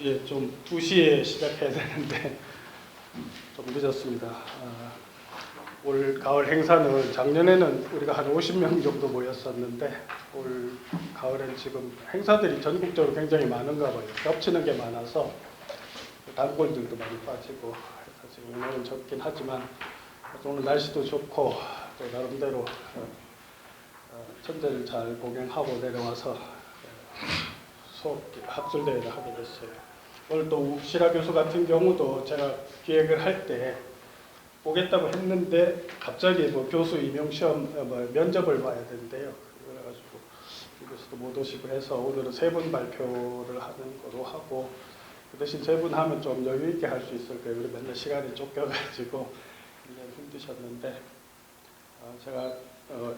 예, 좀 2시에 시작해야 되는데 좀 늦었습니다. 올 가을 행사는 작년에는 우리가 한 50명 정도 모였었는데 올 가을엔 지금 행사들이 전국적으로 굉장히 많은가 봐요. 겹치는 게 많아서 단골들도 많이 빠지고 해서 지금 오늘은 적긴 하지만 오늘 날씨도 좋고 또 나름대로 천재를 잘 복용하고 내려와서 수업 학술대회를 하게 됐어요. 오늘 또 욱시라 교수 같은 경우도 제가 기획을 할 때 오겠다고 했는데 갑자기 뭐 교수 임용 시험 면접을 봐야 된대요. 그래가지고 이 교수도 못 오시고 해서 오늘은 3분 발표를 하는 거로 하고 그 대신 3분 하면 좀 여유 있게 할 수 있을 거예요. 우리 맨날 시간이 쫓겨가지고 굉장히 힘드셨는데 제가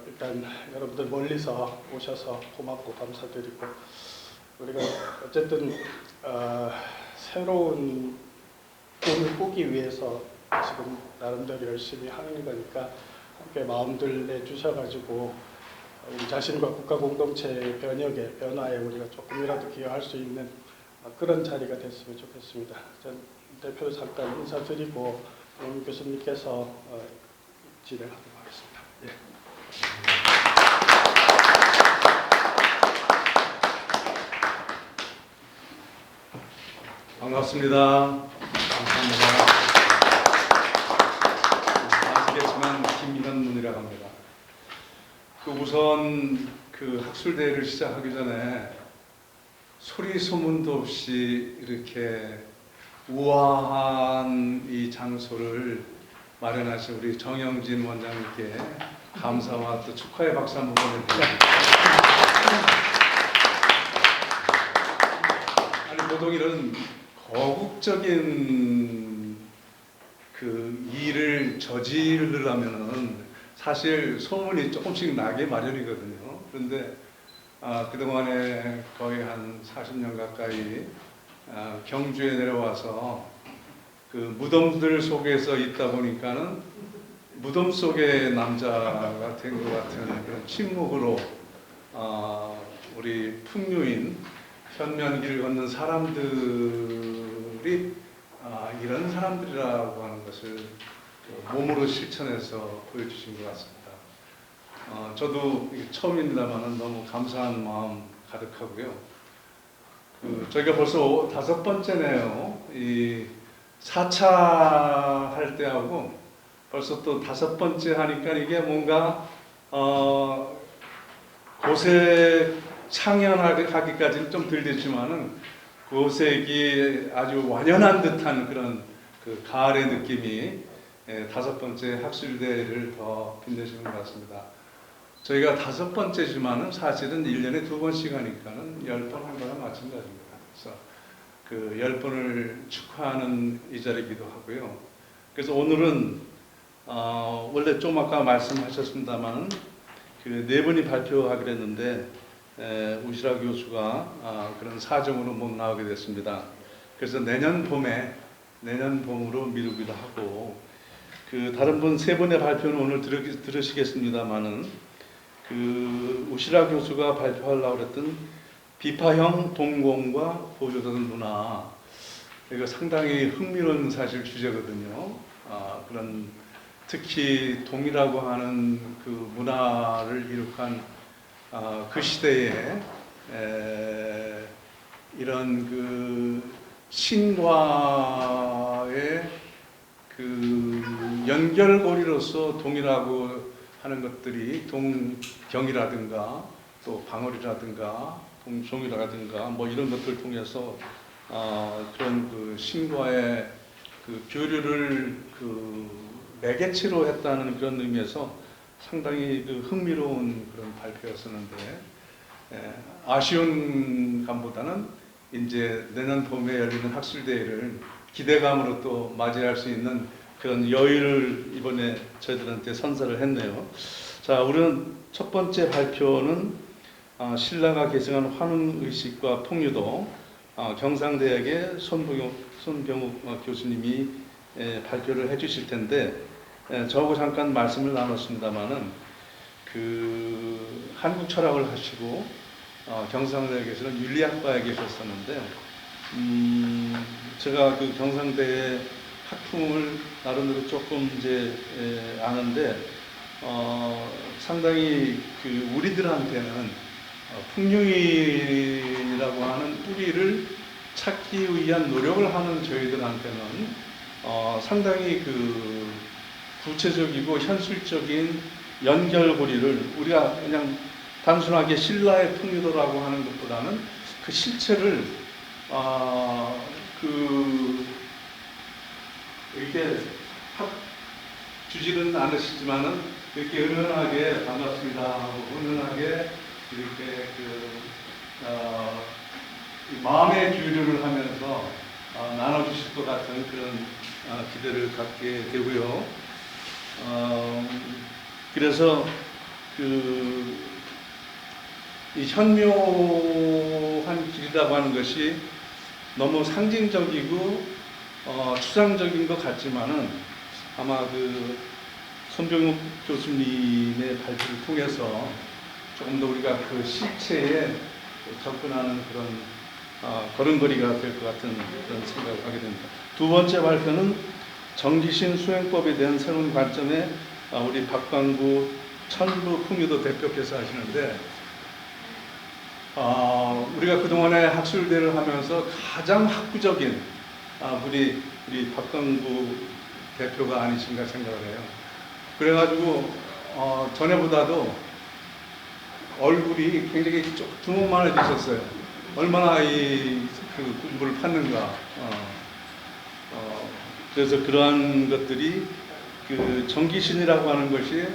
일단 여러분들 멀리서 오셔서 고맙고 감사드리고 우리가 어쨌든 새로운 꿈을 꾸기 위해서 지금 나름대로 열심히 하는 거니까 함께 마음들 내주셔가지고 우리 자신과 국가 공동체의 변화에 우리가 조금이라도 기여할 수 있는 그런 자리가 됐으면 좋겠습니다. 전 대표로 잠깐 인사드리고 임 교수님께서 진행하도록 하겠습니다. 예. 반갑습니다. 감사합니다. 아시겠지만 김현문이라고 합니다. 우선 그 학술대회를 시작하기 전에 소리 소문도 없이 이렇게 우아한 이 장소를 마련하신 우리 정영진 원장님께 감사와 또 축하의 박수 한번 보내드립니다. 아니 보통 이런 거국적인 그 일을 저지르려면은 사실 소문이 조금씩 나게 마련이거든요. 그런데 그동안에 거의 한 40년 가까이 경주에 내려와서 그 무덤들 속에서 있다 보니까는 무덤 속의 남자가 된 것 같은 그런 침묵으로 우리 풍류인 현면길을 걷는 사람들이 이런 사람들이라고 하는 것을 몸으로 실천해서 보여주신 것 같습니다. 저도 처음입니다만 너무 감사한 마음 가득하고요. 저희가 벌써 5번째네요. 이 4차 할 때하고 벌써 또 5번째 하니까 이게 뭔가 고색 창연하기까지는 좀 덜 됐지만은 고색이 아주 완연한 듯한 그런 그 가을의 느낌이 5번째 학술대회를 더 빛내주는 것 같습니다. 저희가 5번째지만은 사실은 1년에 2번씩 하니까는 10번 한 거랑 마찬가지입니다. 그래서 그 10번을 축하하는 이 자리이기도 하고요. 그래서 오늘은 원래 좀 아까 말씀하셨습니다만 그 4분이 발표하기로 했는데 우시라 교수가 그런 사정으로 못 나오게 됐습니다. 그래서 내년 봄으로 미루기도 하고 그 다른 분 3분의 발표는 오늘 들으시겠습니다만은 그 우시라 교수가 발표하려고 했던 비파형 동공과 보조자들 문화 이거 상당히 흥미로운 사실 주제거든요. 그런 특히 동이라고 하는 그 문화를 이룩한 그 시대에 이런 그 신과의 그 연결고리로서 동이라고 하는 것들이 동경이라든가 또 방언이라든가 동종이라든가 뭐 이런 것들을 통해서 그런 그 신과의 그 교류를 그 매개체로 했다는 그런 의미에서 상당히 그 흥미로운 그런 발표였었는데 아쉬운 감보다는 이제 내년 봄에 열리는 학술대회를 기대감으로 또 맞이할 수 있는 그런 여유를 이번에 저희들한테 선사를 했네요. 자, 우리는 첫 번째 발표는 신라가 계승한 환웅의식과 통유도 경상대학의 손병욱 교수님이 발표를 해주실 텐데 저하고 잠깐 말씀을 나눴습니다만은 그 한국 철학을 하시고 경상대학에서는 윤리학과에 계셨었는데 제가 그 경상대의 학풍을 나름대로 조금 이제 아는데 상당히 그 우리들한테는 풍류인이라고 하는 뿌리를 찾기 위한 노력을 하는 저희들한테는 상당히 그 구체적이고 현실적인 연결고리를 우리가 그냥 단순하게 신라의 풍류도라고 하는 것보다는 그 실체를 그 이렇게 주지는 않으시지만은 이렇게 은은하게 반갑습니다 하고 은은하게 이렇게 마음의 교류를 하면서 나눠주실 것 같은 그런 기대를 갖게 되고요. 그래서 이 현묘한 길이라고 하는 것이 너무 상징적이고 추상적인 것 같지만은 아마 그 손병욱 교수님의 발표를 통해서 조금 더 우리가 그 실체에 접근하는 그런 걸음걸이가 될 것 같은 그런 생각을 하게 됩니다. 두 번째 발표는 정기신 수행법에 대한 새로운 관점에 우리 박광구 천부 풍류도 대표께서 하시는데 우리가 그동안에 학술대를 하면서 가장 학구적인 우리 박광구 대표가 아니신가 생각을 해요. 그래가지고 전에보다도 얼굴이 굉장히 두툼만해지셨어요. 얼마나 그 공부를 팠는가. 그래서 그러한 것들이 그 정기신이라고 하는 것이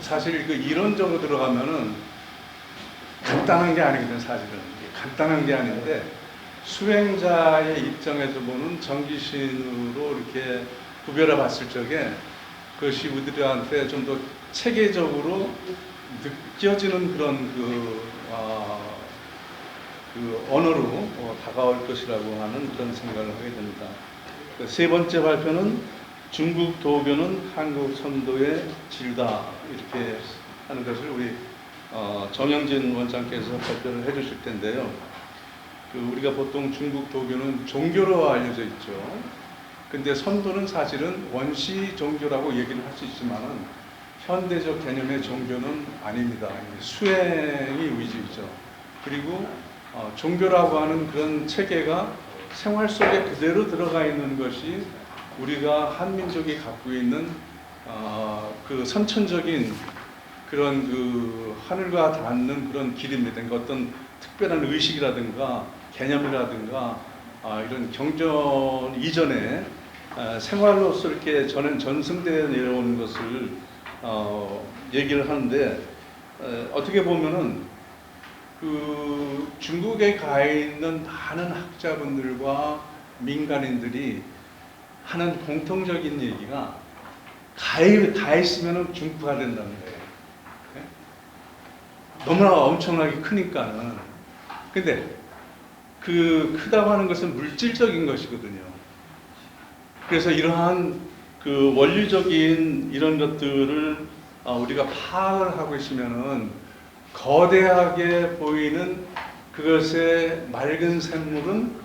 사실 그 이론적으로 들어가면은 간단한 게 아니거든요. 사실은 간단한 게 아닌데 수행자의 입장에서 보는 정기신으로 이렇게 구별해 봤을 적에 그것이 우리들한테 좀 더 체계적으로 느껴지는 그런 그 언어로 다가올 것이라고 하는 그런 생각을 하게 됩니다. 세 번째 발표는 중국 도교는 한국 선도의 질다 이렇게 하는 것을 우리 정영진 원장께서 발표를 해주실 텐데요. 우리가 보통 중국 도교는 종교로 알려져 있죠. 근데 선도는 사실은 원시 종교라고 얘기를 할 수 있지만은 현대적 개념의 종교는 아닙니다. 수행이 위주이죠. 그리고 종교라고 하는 그런 체계가 생활 속에 그대로 들어가 있는 것이 우리가 한민족이 갖고 있는 그 선천적인 그런 그 하늘과 닿는 그런 길입니다. 그러니까 어떤 특별한 의식이라든가 개념이라든가 이런 경전 이전에 생활로서 이렇게 전승되어 내려오는 것을 얘기를 하는데 어떻게 보면은 그 중국에 가 있는 많은 학자분들과 민간인들이 하는 공통적인 얘기가 가 있으면은 중국화가 된다는 거예요. 너무나 엄청나게 크니까는. 근데 그 크다고 하는 것은 물질적인 것이거든요. 그래서 이러한 그 원리적인 이런 것들을 우리가 파악을 하고 있으면은 거대하게 보이는 그것의 맑은 샘물은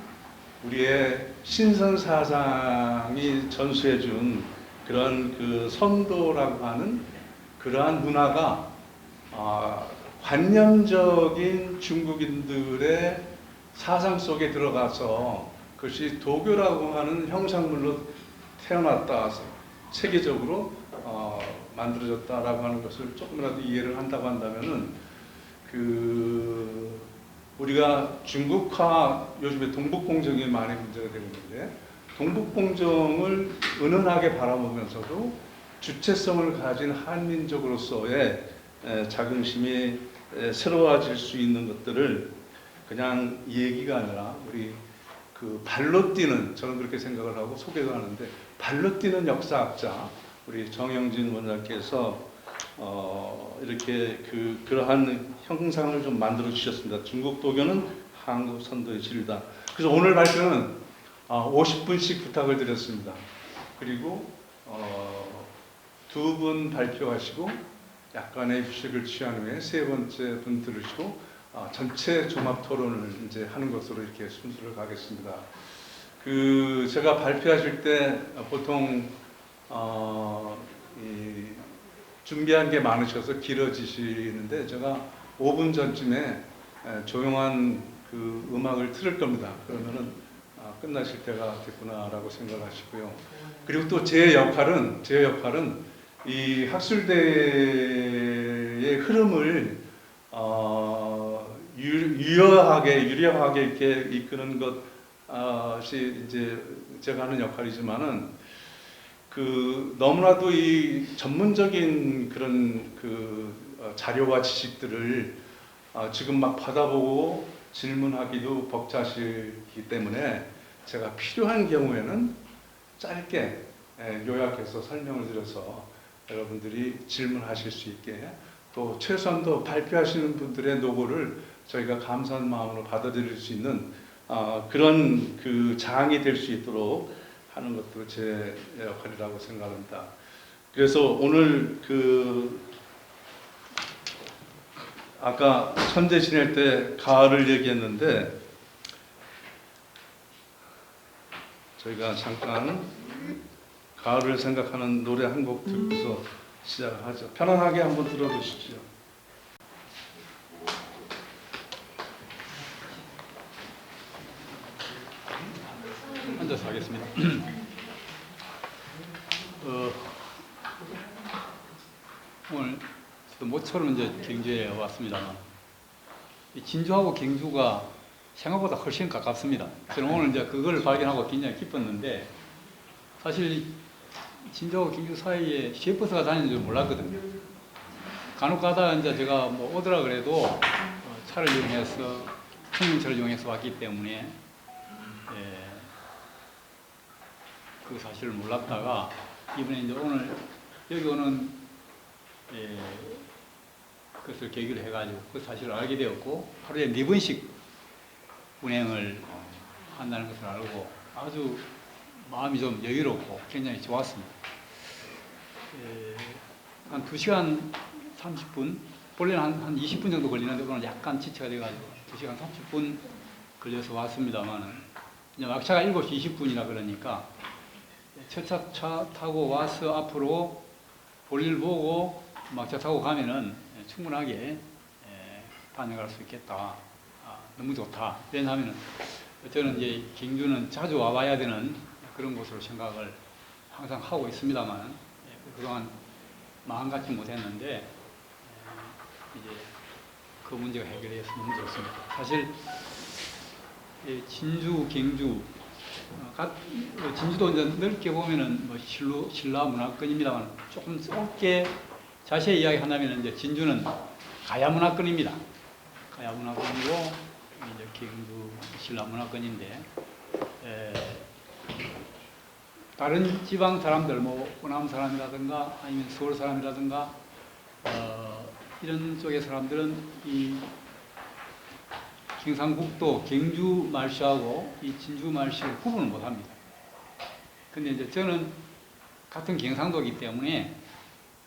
우리의 신선 사상이 전수해준 그런 그 선도라고 하는 그러한 문화가 관념적인 중국인들의 사상 속에 들어가서 그것이 도교라고 하는 형상물로 태어났다, 체계적으로 만들어졌다라고 하는 것을 조금이라도 이해를 한다고 한다면은 우리가 중국화, 요즘에 동북공정이 많이 문제가 되고 있는데 동북공정을 은은하게 바라보면서도 주체성을 가진 한민족으로서의 자긍심이 새로워질 수 있는 것들을 그냥 얘기가 아니라 우리 그 발로 뛰는, 저는 그렇게 생각을 하고 소개도 하는데, 발로 뛰는 역사학자 우리 정영진 원장께서 이렇게 그러한 형상을 좀 만들어 주셨습니다. 중국 도교는 한국 선도의 질이다. 그래서 오늘 발표는 50분씩 부탁을 드렸습니다. 그리고 2분 발표하시고 약간의 휴식을 취한 후에 세 번째 분 들으시고 전체 종합 토론을 이제 하는 것으로 이렇게 순서를 가겠습니다. 그 제가 발표하실 때 보통 준비한 게 많으셔서 길어지시는데 제가 5분 전쯤에 조용한 그 음악을 틀을 겁니다. 그러면은 끝나실 때가 됐구나라고 생각하시고요. 그리고 또 제 역할은 이 학술대의 흐름을 유려하게 이렇게 이끄는 것이 이제 제가 하는 역할이지만은 그 너무나도 이 전문적인 그런 자료와 지식들을 지금 막 받아보고 질문하기도 벅차시기 때문에 제가 필요한 경우에는 짧게 요약해서 설명을 드려서 여러분들이 질문하실 수 있게, 또 최소한도 발표하시는 분들의 노고를 저희가 감사한 마음으로 받아들일 수 있는 그런 그 장이 될 수 있도록 하는 것도 제 역할이라고 생각합니다. 그래서 오늘 아까 천재 지낼 때 가을을 얘기했는데 저희가 잠깐 가을을 생각하는 노래 한 곡 듣고서 시작하죠. 편안하게 한번 들어보시죠. 앉아서 하겠습니다. 오늘 저도 모처럼 이제 경주에 왔습니다만 진주하고 경주가 생각보다 훨씬 가깝습니다. 저는 오늘 이제 그걸 발견하고 굉장히 기뻤는데, 사실 진주하고 경주 사이에 시외버스가 다니는 줄 몰랐거든요. 간혹 가다 이제 제가 뭐 오더라 그래도 차를 이용해서, 승용차를 이용해서 왔기 때문에 그 사실을 몰랐다가 이번에 이제 오늘 여기 오는 그것을 계기로 해가지고 그 사실을 알게 되었고, 하루에 4번씩 운행을 한다는 것을 알고 아주 마음이 좀 여유롭고 굉장히 좋았습니다. 한 2시간 30분, 원래는 한 20분 정도 걸리는데 오늘 약간 지체가 돼가지고 2시간 30분 걸려서 왔습니다만은, 이제 막차가 7시 20분이라 그러니까 첫 차 타고 와서 앞으로 볼일 보고 막차 타고 가면은 충분하게 다녀갈 수 있겠다. 너무 좋다. 왜냐하면 저는 이제 경주는 자주 와봐야 되는 그런 곳으로 생각을 항상 하고 있습니다만, 그동안 마음 갖지 못했는데 이제 그 문제가 해결돼서 너무 좋습니다. 사실 진주, 경주, 진주도 이제 넓게 보면은 뭐 신라 문화권입니다만, 조금 짧게 자세히 이야기한다면 이제 진주는 가야 문화권입니다. 가야 문화권이고 이제 경주 신라 문화권인데, 다른 지방 사람들, 뭐 호남 사람이라든가 아니면 서울 사람이라든가 이런 쪽의 사람들은 이 경상북도 경주 말씨하고 이 진주 말씨를 구분을 못합니다. 근데 이제 저는 같은 경상도이기 때문에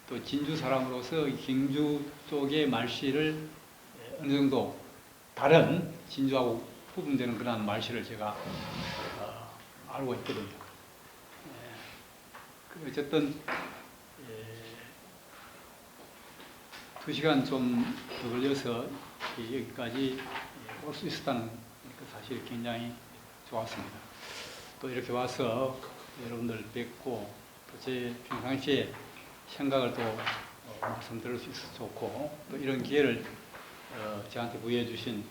또 진주 사람으로서 경주 쪽의 말씨를 어느 정도 다른 진주하고 구분되는 그런 말씨를 제가 알고 있거든요. 어쨌든 2시간 좀 더 걸려서 여기까지 올 수 있었다는 그 사실이 굉장히 좋았습니다. 또 이렇게 와서 여러분들 뵙고 또 제 평상시에 생각을 또 말씀드릴 수 있어서 좋고, 또 이런 기회를 저한테 부여해 주신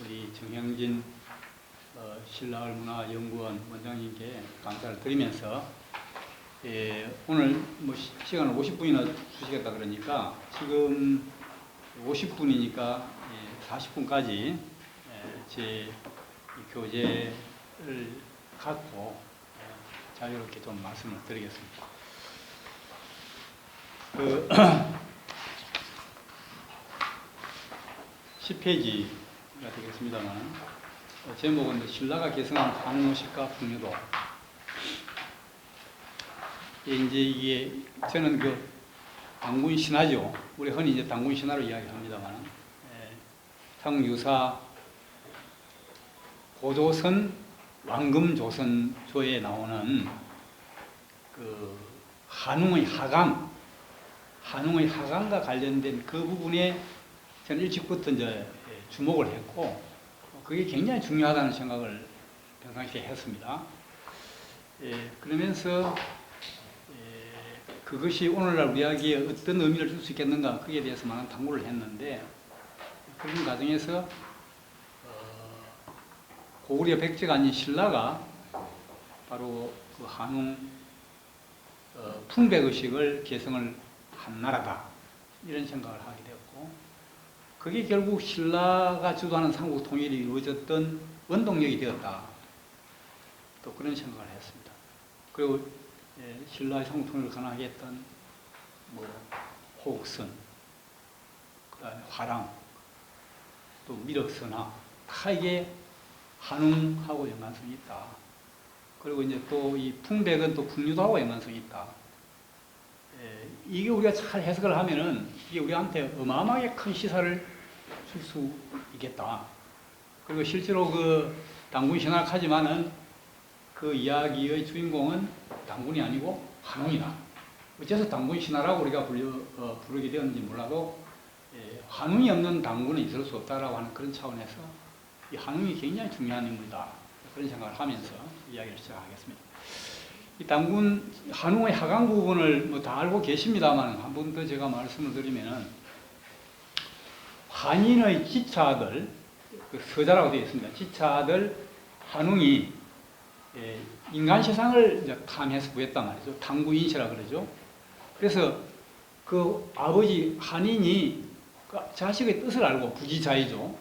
우리 정형진 신라을문화연구원 원장님께 감사를 드리면서, 오늘 뭐 시간을 50분이나 주시겠다 그러니까 지금 50분이니까 40분까지 제 교재를 갖고 자유롭게 좀 말씀을 드리겠습니다. 10페이지가 되겠습니다만, 제목은 신라가 개성한 한무식과 풍류도. 이제 이게 저는 당군 신화죠. 우리 흔히 이제 당군 신화로 이야기합니다만, 상유사 고조선 왕금조선조에 나오는 그 한웅의 하강과 관련된 그 부분에 저는 일찍부터 이제 주목을 했고, 그게 굉장히 중요하다는 생각을 평상시에 했습니다. 그러면서 그것이 오늘날 우리에게 어떤 의미를 줄 수 있겠는가, 거기에 대해서 많은 탐구를 했는데, 그런 과정에서 고구려 백제가 아닌 신라가 바로 그 한웅 풍백의식을 계승을 한 나라다, 이런 생각을 하게 되었고, 그게 결국 신라가 주도하는 삼국 통일이 이루어졌던 원동력이 되었다, 또 그런 생각을 했습니다. 그리고 신라의 삼국 통일을 가능하게 했던 뭐 호국선, 그다음에 화랑, 또 미륵선화, 다 이게 한웅하고 연관성이 있다. 그리고 이제 또 이 풍백은 또 풍류도하고 연관성이 있다. 이게 우리가 잘 해석을 하면은 이게 우리한테 어마어마하게 큰 시사를 줄 수 있겠다. 그리고 실제로 그 당군 신학하지만은 그 이야기의 주인공은 당군이 아니고 한웅이다. 어째서 당군 신화라고 우리가 부르게 되었는지 몰라도 한웅이 없는 당군은 있을 수 없다라고 하는 그런 차원에서 이 한웅이 굉장히 중요한 인물이다, 그런 생각을 하면서 이야기를 시작하겠습니다. 이 당군 한웅의 하강 부분을 뭐 다 알고 계십니다만 한 번 더 제가 말씀을 드리면은, 한인의 지차들, 그 서자라고 되어 있습니다. 지차들 한웅이 인간 세상을 이제 탐해서 구했단 말이죠. 탐구인시라 그러죠. 그래서 그 아버지 한인이 그 자식의 뜻을 알고, 부지자이죠.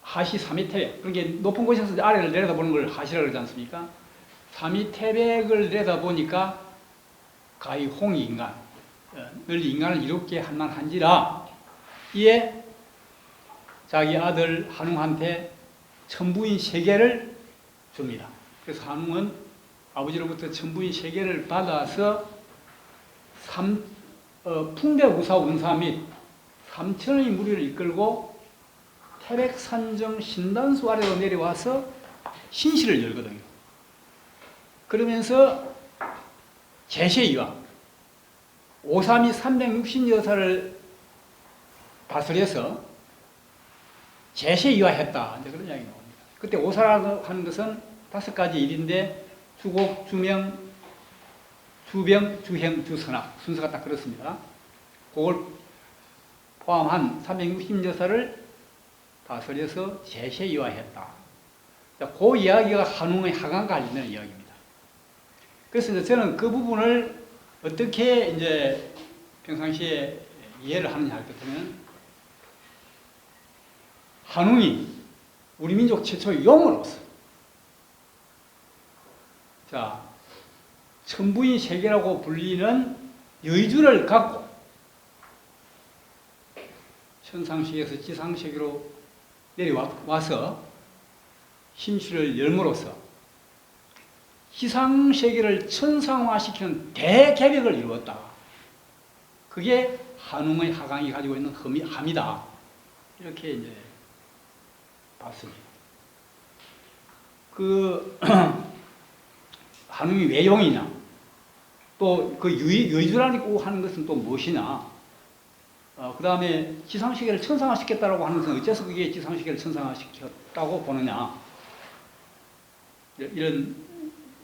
하시 삼위태백, 그러니까 높은 곳에서 아래를 내려다보는 걸 하시라 그러지 않습니까? 삼위태백을 내려다보니까 가히 홍익인간, 널리 인간을 이롭게 할 만한지라, 이에 자기 아들 한웅한테 천부인 3개를 줍니다. 그래서 한웅은 아버지로부터 천부인 3개를 받아서 풍백우사 운사 및 3천의 무리를 이끌고 태백산정 신단수 아래로 내려와서 신시를 열거든요. 그러면서 제시이왕 오삼이 360여사를 다스려서 제시이화했다, 이제 그런 이야기 나옵니다. 그때 오사라고 하는 것은 5가지 일인데, 주곡, 주명, 주병, 주행, 주선악, 순서가 딱 그렇습니다. 그걸 포함한 360여사를 다스려서 제시이화했다. 그 이야기가 한웅의 하강과 관련된 이야기입니다. 그래서 이제 저는 그 부분을 어떻게 이제 평상시에 이해를 하느냐 할 것 같으면, 한웅이 우리 민족 최초의 용으로서, 자, 천부인 세계라고 불리는 여의주를 갖고 천상세계에서 지상세계로 내려와서 심시를 열므로써 지상세계를 천상화시키는 대개벽을 이루었다. 그게 한웅의 하강이 가지고 있는 함이다. 이렇게 이제 봤습니다. 그 한웅이 왜 용이냐, 또 그 여의주라고 하는 것은 또 무엇이냐, 그 다음에 지상세계를 천상화시켰다고 하는 것은 어째서 그게 지상세계를 천상화시켰다고 보느냐, 이런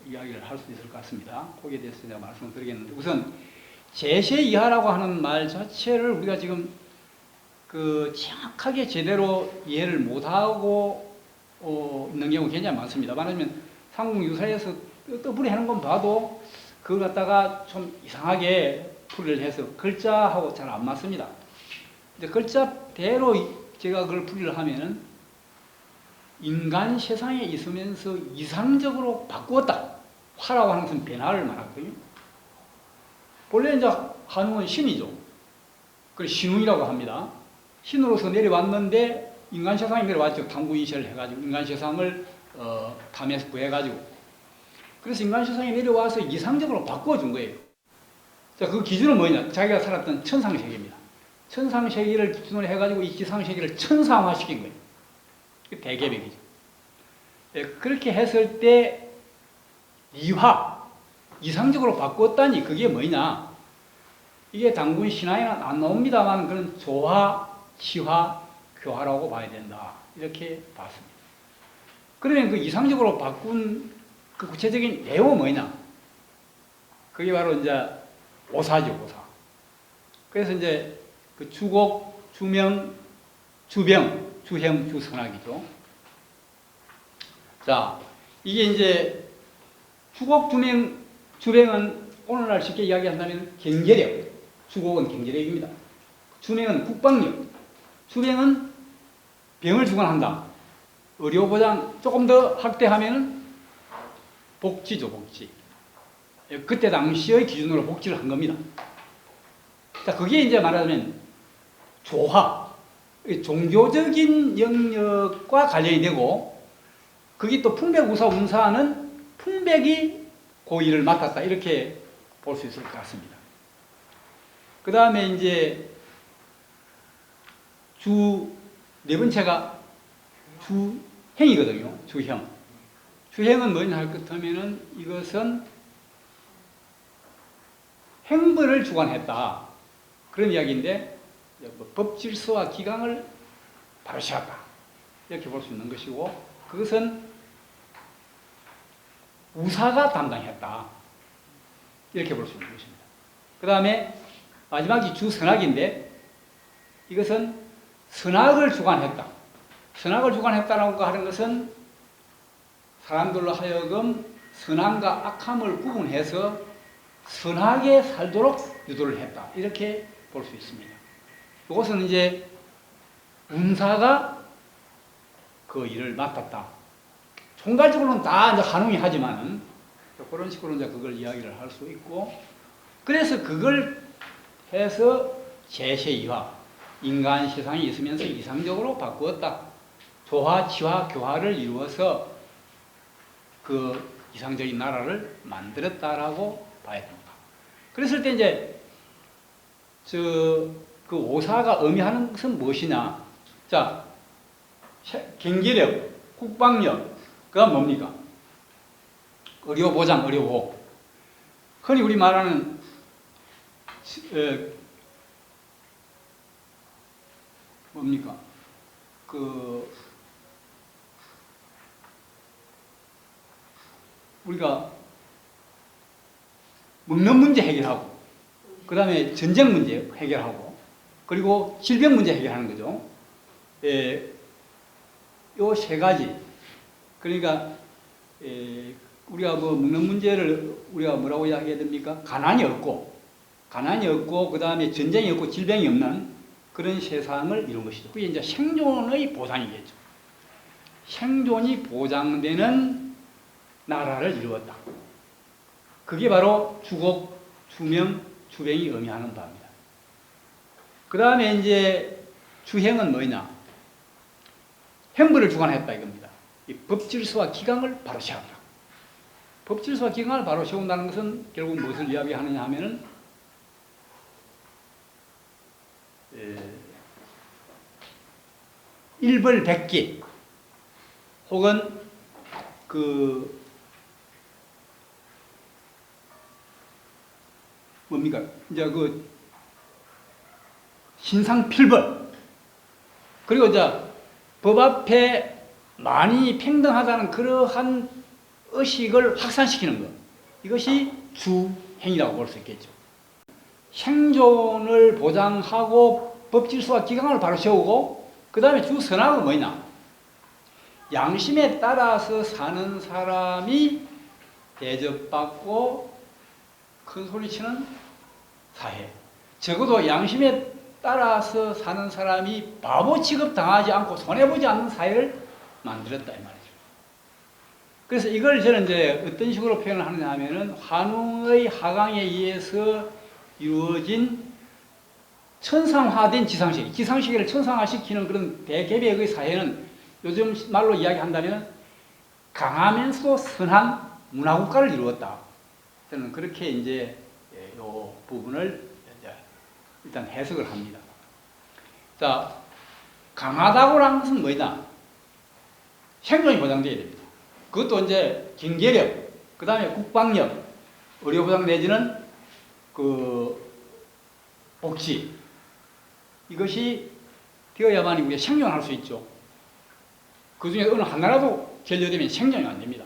이야기를 할 수 있을 것 같습니다. 거기에 대해서 제가 말씀을 드리겠는데, 우선 제시이하라고 하는 말 자체를 우리가 지금 그 정확하게 제대로 이해를 못하고 있는 경우가 굉장히 많습니다. 말하자면 삼국유사에서 떠부리 하는 건 봐도 그걸 갖다가 좀 이상하게 풀이를 해서 글자하고 잘 안 맞습니다. 근데 글자대로 제가 그걸 풀이를 하면은 인간 세상에 있으면서 이상적으로 바꾸었다. 화라고 하는 것은 변화를 말하거든요. 본래 이제 한웅은 신이죠. 그걸 신웅이라고 합니다. 신으로서 내려왔는데 인간 세상에 내려왔죠. 탐구인시를 해가지고 인간 세상을 탐해서 구해가지고. 그래서 인간 세상에 내려와서 이상적으로 바꿔준 거예요. 자, 그 기준은 뭐냐? 자기가 살았던 천상세계입니다. 천상세계를 기준으로 해가지고 이 지상세계를 천상화시킨 거예요. 대개벽이죠. 그렇게 했을 때 이상적으로 바꿨다니 그게 뭐냐? 이게 당군 신화에는 안 나옵니다만 그런 조화, 치화, 교화라고 봐야 된다. 이렇게 봤습니다. 그러면 그 이상적으로 바꾼 그 구체적인 내용은 뭐냐? 그게 바로 이제 오사죠, 오사. 그래서 이제 그 주곡, 주명, 주병, 주형, 주선학이죠. 자, 이게 이제 주곡, 주명, 주병은 오늘날 쉽게 이야기한다면 경제력, 주곡은 경제력입니다. 주명은 국방력, 주병은 병을 주관한다. 의료보장 조금 더 확대하면 복지죠, 복지. 그때 당시의 기준으로 복지를 한 겁니다. 자, 그게 이제 말하자면 조화, 종교적인 영역과 관련이 되고, 그게 또 풍백우사 운사는 풍백이 고의를 맡았다. 이렇게 볼 수 있을 것 같습니다. 그 다음에 이제 네 번째가 주행이거든요. 주형. 주행은 뭐냐 할 것 하면은 이것은 행벌을 주관했다. 그런 이야기인데, 법 질서와 기강을 바로 세웠다. 이렇게 볼 수 있는 것이고, 그것은 우사가 담당했다. 이렇게 볼 수 있는 것입니다. 그 다음에 마지막이 주선학인데, 이것은 선악을 주관했다. 선악을 주관했다라고 하는 것은 사람들로 하여금 선함과 악함을 구분해서 선하게 살도록 유도를 했다. 이렇게 볼 수 있습니다. 이것은 이제 운사가 그 일을 맡았다. 총괄적으로는 다 이제 한웅이 하지만은 그런 식으로 이제 그걸 이야기를 할 수 있고, 그래서 그걸 해서 제세이화, 인간 세상이 있으면서 이상적으로 바꾸었다. 조화, 치화, 교화를 이루어서 그 이상적인 나라를 만들었다라고 봐야 됩니다. 그랬을 때 이제 그 오사가 의미하는 것은 무엇이냐? 자, 경제력, 국방력, 그다음 뭡니까? 의료보장, 의료보호. 흔히 우리 말하는 뭡니까? 우리가 먹는 문제 해결하고, 그 다음에 전쟁 문제 해결하고, 그리고 질병 문제 해결하는 거죠. 요 세 가지. 그러니까 우리가 뭐 먹는 문제를 우리가 뭐라고 이야기해야 됩니까? 가난이 없고, 그 다음에 전쟁이 없고, 질병이 없는 그런 세상을 이룬 것이죠. 그게 이제 생존의 보장이겠죠. 생존이 보장되는 나라를 이루었다. 그게 바로 주곡, 주명, 주병이 의미하는 바입니다. 그 다음에 이제 주행은 뭐냐? 행벌을 주관했다 이겁니다. 이 법질서와 기강을 바로 세웠다. 법질서와 기강을 바로 세운다는 것은 결국 무엇을 이야기하느냐 하면은 일벌백기 혹은 뭡니까? 이제 신상필벌, 그리고 이제 법 앞에 많이 평등하다는 그러한 의식을 확산시키는 것. 이것이 주행이라고 볼 수 있겠죠. 생존을 보장하고 법질서와 기강을 바로 세우고, 그 다음에 주선악은 뭐냐? 양심에 따라서 사는 사람이 대접받고 큰 소리치는 사회. 적어도 양심에 따라서 사는 사람이 바보 취급 당하지 않고 손해보지 않는 사회를 만들었다 이 말이죠. 그래서 이걸 저는 이제 어떤 식으로 표현을 하느냐 하면은 환웅의 하강에 의해서 이루어진 천상화된 지상시계, 지상시계를 천상화시키는 그런 대개벽의 사회는 요즘 말로 이야기한다면 강하면서도 선한 문화국가를 이루었다. 저는 그렇게 이제 이 부분을 이제 일단 해석을 합니다. 자, 강하다고 하는 것은 뭐냐? 생존이 보장되어야 됩니다. 그것도 이제 경제력, 그 다음에 국방력, 의료보장 내지는 그 복지, 이것이 되어야만 우리가 생존할 수 있죠. 그 중에 어느 하나라도 결여되면 생존이 안 됩니다.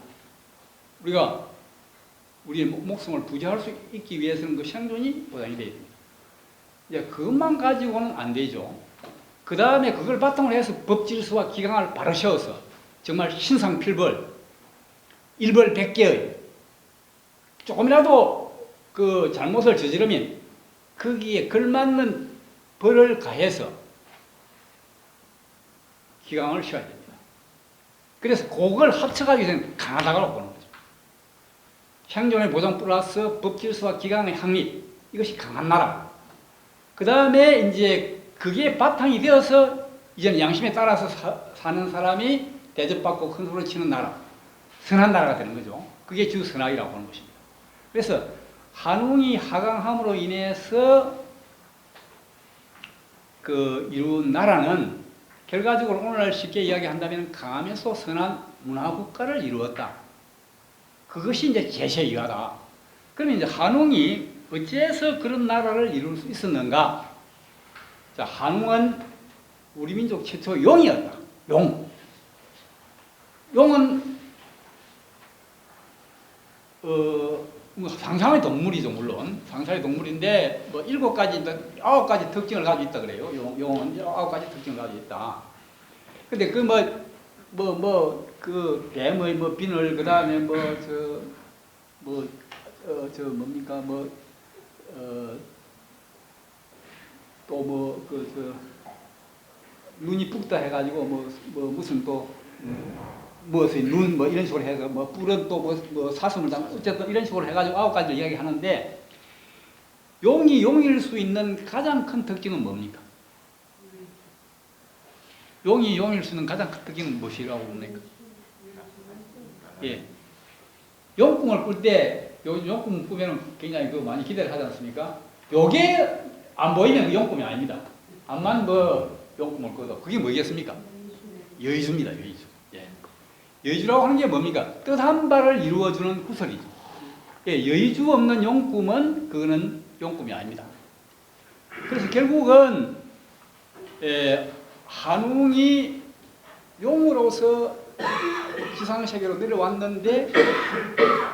우리가 우리의 목숨을 부지할 수 있기 위해서는 그 생존이 보장이 되어야 됩니다. 이제 그것만 가지고는 안 되죠. 그 다음에 그걸 바탕으로 해서 법질서와 기강을 바로 세워서 정말 신상필벌, 일벌백계의 조금이라도 그 잘못을 저지르면 거기에 걸맞는 벌을 가해서 기강을 세워야 됩니다. 그래서 그걸 합쳐가지고 저는 강하다고 보는 거죠. 생존의 보장 플러스 법질서와 기강의 확립, 이것이 강한 나라. 그 다음에 이제 그게 바탕이 되어서 이제는 양심에 따라서 사는 사람이 대접받고 큰 소리를 치는 나라, 선한 나라가 되는 거죠. 그게 주 선악이라고 하는 것입니다. 그래서 한웅이 하강함으로 인해서 그 이룬 나라는 결과적으로 오늘날 쉽게 이야기한다면 강하면서 선한 문화국가를 이루었다. 그것이 이제 제시의하다. 그러면 이제 한웅이 어째서 그런 나라를 이룰 수 있었는가? 자, 한웅은 우리 민족 최초 용이었다. 용. 용은 상상의 동물이죠, 물론. 상상의 동물인데, 뭐, 7가지, 9가지 특징을 가지고 있다 그래요. 용은 9가지 특징을 가지고 있다. 근데 그 뱀의 비늘, 그 다음에 눈이 붓다 해가지고, 무슨 또, 무엇의 눈, 이런 식으로 해서, 뿔은 또 사슴을 담고, 어쨌든 이런 식으로 해가지고 9가지를 이야기하는데, 용이 용일 수 있는 가장 큰 특징은 뭡니까? 용이 용일 수 있는 가장 큰 특징은 무엇이라고 봅니까? 예. 용꿈을 꿀 때, 용꿈을 꾸면 굉장히 많이 기대를 하지 않습니까? 요게 안 보이면 그 용꿈이 아닙니다. 암만 용꿈을 꿔도. 그게 뭐겠습니까? 여의주입니다, 여의주. 예. 여의주라고 하는 게 뭡니까? 뜻 한 발을 이루어주는 구설이죠. 예, 여의주 없는 용꿈은 그거는 용꿈이 아닙니다. 그래서 결국은 한웅이 용으로서 지상세계로 내려왔는데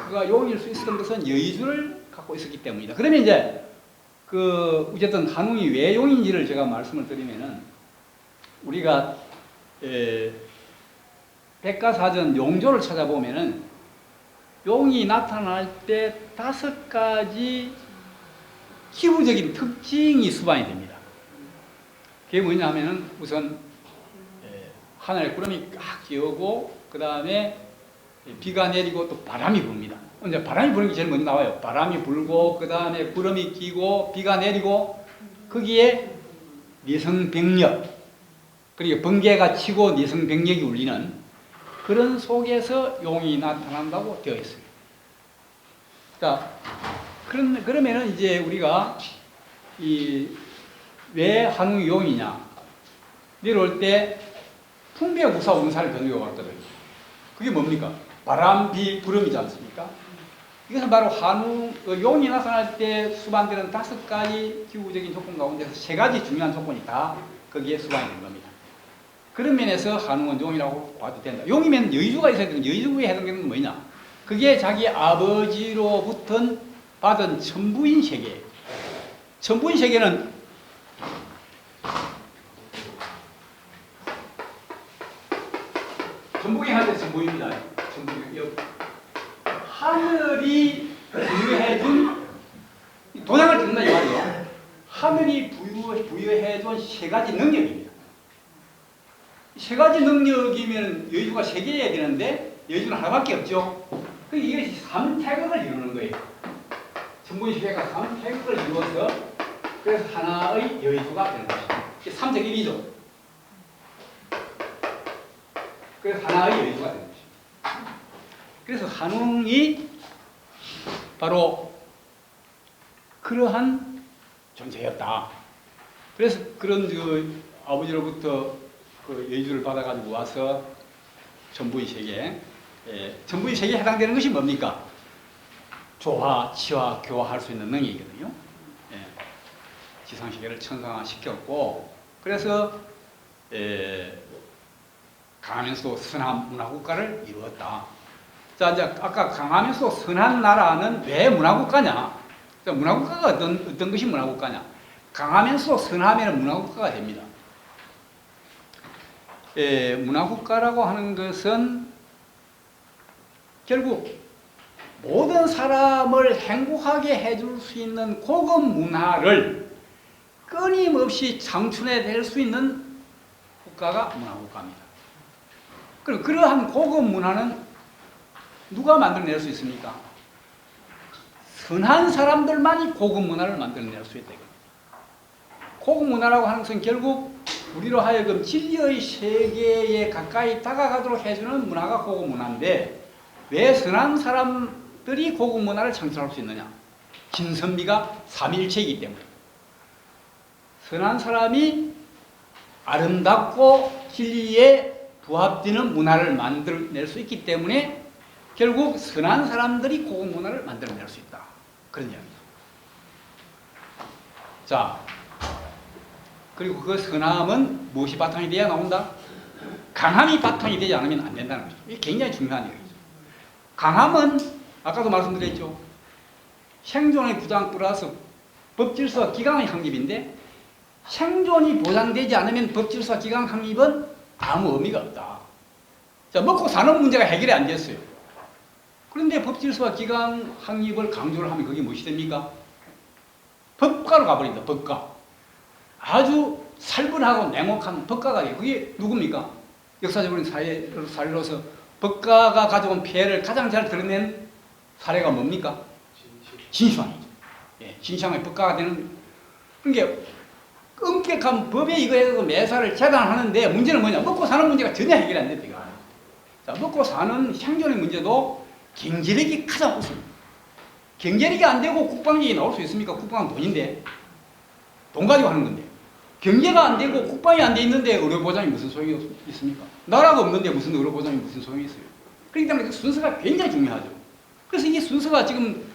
그가 용일 수 있었던 것은 여의주를 갖고 있었기 때문이다. 그러면 이제 어쨌든 한웅이 왜 용인지를 제가 말씀을 드리면은 우리가 백과사전 용조를 찾아보면은 용이 나타날 때 5가지 기후적인 특징이 수반이 됩니다. 그게 뭐냐면은 우선 하늘에 구름이 꽉 끼우고 그 다음에 비가 내리고 또 바람이 붑니다. 이제 바람이 부는 게 제일 먼저 나와요. 바람이 불고 그 다음에 구름이 끼고 비가 내리고 거기에 내성병력 그리고 번개가 치고 내성병력이 울리는 그런 속에서 용이 나타난다고 되어 있습니다. 자, 그러면은 이제 우리가 왜 한웅이 용이냐? 내려올 때 풍비의 우사 운사를 변경해 왔거든요. 그게 뭡니까? 바람, 비, 구름이지 않습니까? 이것은 바로 용이 나타날 때 수반되는 5가지 기후적인 조건 가운데서 3가지 중요한 조건이 다 거기에 수반이 된 겁니다. 그런 면에서 한웅은 용이라고 봐도 된다. 용이면 여의주가 있어야 되는 여의주에 해당되는 건 뭐냐? 그게 자기 아버지로부터 받은 천부인 세계. 천부인 세계는 전부경한테 전부입니다. 전부경. 하늘이 부여해준 도장을 찍는다 이 말이죠. 하늘이 부여해준 3가지 능력입니다. 3가지 능력이면 여의주가 3개여야 되는데 여의주는 하나밖에 없죠. 이게 3태극을 이루는 거예요. 전부인 세계가 3태극을 이루어서 그래서 하나의 여의주가 되는 것입니다. 이게 3적 1이죠. 그래서 하나의 여의주가 되는 것입니다. 그래서 한웅이 바로 그러한 존재였다. 그래서 그런 아버지로부터 그 여의주를 받아가지고 와서 전부의 세계 전부의 세계에 해당되는 것이 뭡니까? 조화, 치화, 교화할 수 있는 능력이거든요. 지상세계를 천상화시켰고, 그래서 강하면서도 선한 문화국가를 이루었다. 자, 이제 아까 강하면서도 선한 나라는 왜 문화국가냐? 문화국가가 어떤 것이 문화국가냐? 강하면서도 선하면 문화국가가 됩니다. 문화국가라고 하는 것은 결국 모든 사람을 행복하게 해줄 수 있는 고급 문화를 끊임없이 창출해낼 수 있는 국가가 문화국가입니다. 그럼 그러한 고급 문화는 누가 만들어낼 수 있습니까? 선한 사람들만이 고급 문화를 만들어낼 수 있다. 고급 문화라고 하는 것은 결국 우리로 하여금 진리의 세계에 가까이 다가가도록 해주는 문화가 고급 문화인데, 왜 선한 사람들이 고급 문화를 창출할 수 있느냐? 진선미가 삼일체이기 때문에. 선한 사람이 아름답고 진리에 부합되는 문화를 만들어낼 수 있기 때문에 결국 선한 사람들이 고급 문화를 만들어낼 수 있다. 그런 이야기입니다. 자, 그리고 그 선함은 무엇이 바탕이 돼야 나온다? 강함이 바탕이 되지 않으면 안 된다는 거죠. 이게 굉장히 중요한 얘기죠. 강함은 아까도 말씀드렸죠. 생존의 부장 플러스 법질서 기강의 확립인데, 생존이 보장되지 않으면 법질서 기강 확립은 아무 의미가 없다. 자, 먹고 사는 문제가 해결이 안 됐어요. 그런데 법질서와 기강 확립을 강조를 하면 그게 무엇이 됩니까? 법가로 가버린다. 법가. 아주 살벌하고 냉혹한 법가가 돼요. 그게 누굽니까? 역사적인 사례로서 법가가 가져온 피해를 가장 잘 드러낸 사례가 뭡니까? 진시황이죠. 진시황의 법가가 되는. 그러니까 엄격한 법에 의해서 매사를 재단하는데 문제는 뭐냐? 먹고 사는 문제가 전혀 해결이 안 됩니다. 자, 먹고 사는 생존의 문제도 경제력이 가장 없습니다. 경제력이 안 되고 국방력이 나올 수 있습니까? 국방은 돈인데. 돈 가지고 하는 건데. 경제가 안 되고 국방이 안 돼 있는데 의료보장이 무슨 소용이 있습니까? 나라가 없는데 무슨 의료보장이 무슨 소용이 있어요? 그렇기 때문에 그 순서가 굉장히 중요하죠. 그래서 이 순서가 지금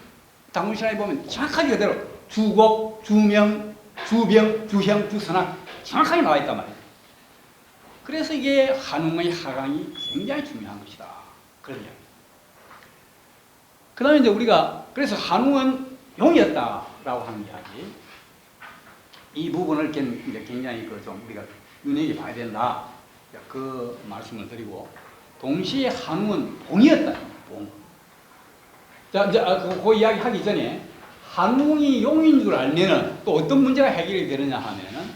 당군신화에 보면 정확하게 그대로 주곡, 주명, 주병, 주형, 주선악 정확하게 나와 있단 말이에요. 그래서 이게 한웅의 하강이 굉장히 중요한 것이다. 그런 이야기. 그 다음에 이제 우리가, 그래서 한웅은 용이었다라고 하는 이야기. 이 부분을 굉장히 좀 우리가 눈여겨봐야 된다. 그 말씀을 드리고, 동시에 한웅은 봉이었다. 봉. 자, 이제 그 이야기 하기 전에 한웅이 용인 줄 알면은 또 어떤 문제가 해결이 되느냐 하면은,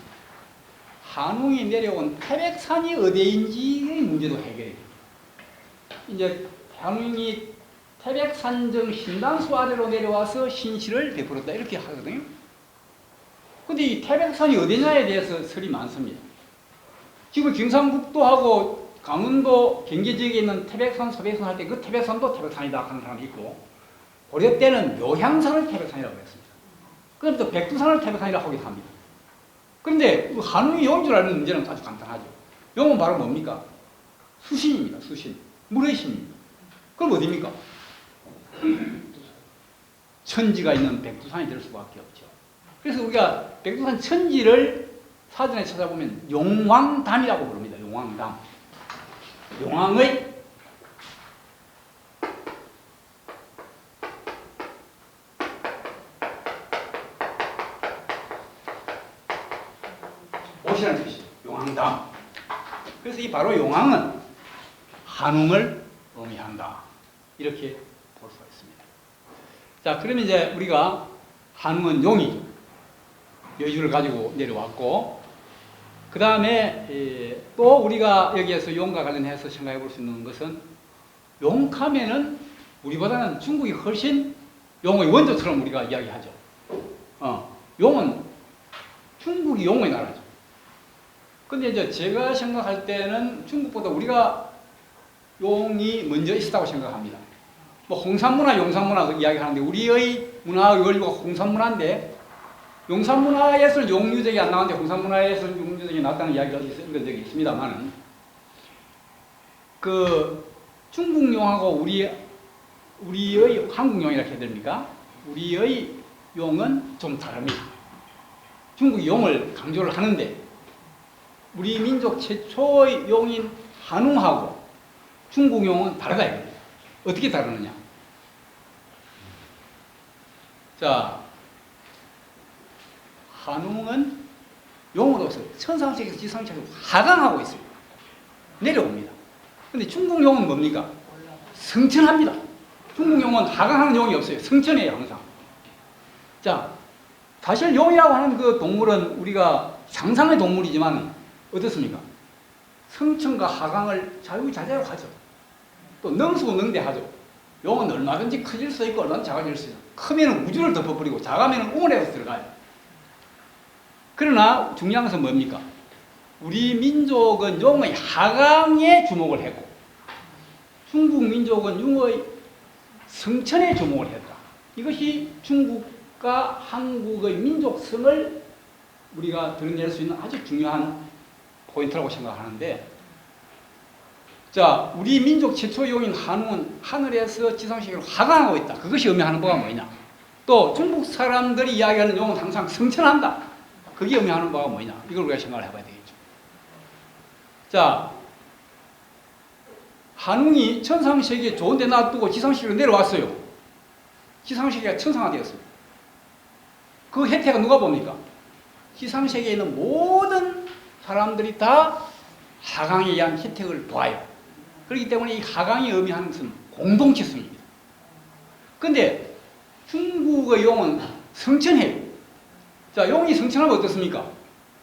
한웅이 내려온 태백산이 어디인지의 문제도 해결이 됩니다. 이제 한웅이 태백산정 신당수 아래로 내려와서 신시를 베풀었다 이렇게 하거든요. 근데 이 태백산이 어디냐에 대해서 설이 많습니다. 지금 경상북도하고 강원도 경계 지역에 있는 태백산, 소백산 할 때 그 태백산도 태백산이다 하는 사람이 있고, 고려 때는 묘향산을 태백산이라고 했습니다. 그럼 또 백두산을 태백산이라고 하기도 합니다. 그런데 한웅이 용인 줄 알면 문제는 아주 간단하죠. 용은 바로 뭡니까? 수신입니다. 수신. 물의 신입니다. 그럼 어디입니까? 천지가 있는 백두산이 될 수밖에 없죠. 그래서 우리가 백두산 천지를 사전에 찾아보면 용왕담이라고 부릅니다. 용왕담. 용왕의 옷이라는 뜻이죠. 용왕담. 그래서 이 바로 용왕은 한웅을 의미한다. 이렇게 볼 수가 있습니다. 자, 그러면 이제 우리가 한웅은 용이죠. 여주를 가지고 내려왔고, 그 다음에 또 우리가 여기에서 용과 관련해서 생각해 볼 수 있는 것은, 용하면은 우리보다는 중국이 훨씬 용의 원조처럼 우리가 이야기하죠. 용은 중국이 용의 나라죠. 근데 이제 제가 생각할 때는 중국보다 우리가 용이 먼저 있었다고 생각합니다. 뭐 홍산문화, 용산문화 이야기하는데, 우리의 문화의 원류가 홍산문화인데, 용산문화에서는 용유적이 안 나왔는데 홍산문화에서는 용유적이 나왔다는 이야기가 읽은 적이 있습니다만은, 그 중국용하고 우리의 한국용이라고 해야 됩니까? 우리의 용은 좀 다릅니다. 중국 용을 강조를 하는데 우리 민족 최초의 용인 한웅하고 중국 용은 다르다 이겁니다. 어떻게 다르느냐? 자, 한웅은 용으로서 천상세계에서 지상세계로 하강하고 있어요. 내려옵니다. 근데 중국 용은 뭡니까? 승천합니다. 중국 용은 하강하는 용이 없어요. 승천해요, 항상. 자, 사실 용이라고 하는 그 동물은 우리가 상상의 동물이지만 어떻습니까? 승천과 하강을 자유자재로 하죠. 또 능수능대하죠. 용은 얼마든지 커질 수 있고 얼마든지 작아질 수 있어요. 크면 우주를 덮어버리고 작으면 우물에서 들어가요. 그러나 중요한 것은 뭡니까? 우리 민족은 용의 하강에 주목을 했고 중국 민족은 용의 승천에 주목을 했다. 이것이 중국과 한국의 민족성을 우리가 드러낼 수 있는 아주 중요한 포인트라고 생각하는데, 자, 우리 민족 최초 용인 한웅은 하늘에서 지상세계로 하강하고 있다. 그것이 의미하는 바가 뭐냐? 또 중국 사람들이 이야기하는 용은 항상 승천한다. 그게 의미하는 바가 뭐냐? 이걸 우리가 생각을 해봐야 되겠죠. 자, 한웅이 천상세계에 좋은 데 놔두고 지상세계로 내려왔어요. 지상세계가 천상화되었습니다. 그 혜택은 누가 봅니까? 지상세계에 있는 모든 사람들이 다 하강에 의한 혜택을 보아요. 그렇기 때문에 이 하강이 의미하는 것은 공동체성입니다. 근데 중국의 용은 승천해요. 자, 용이 승천하면 어떻습니까?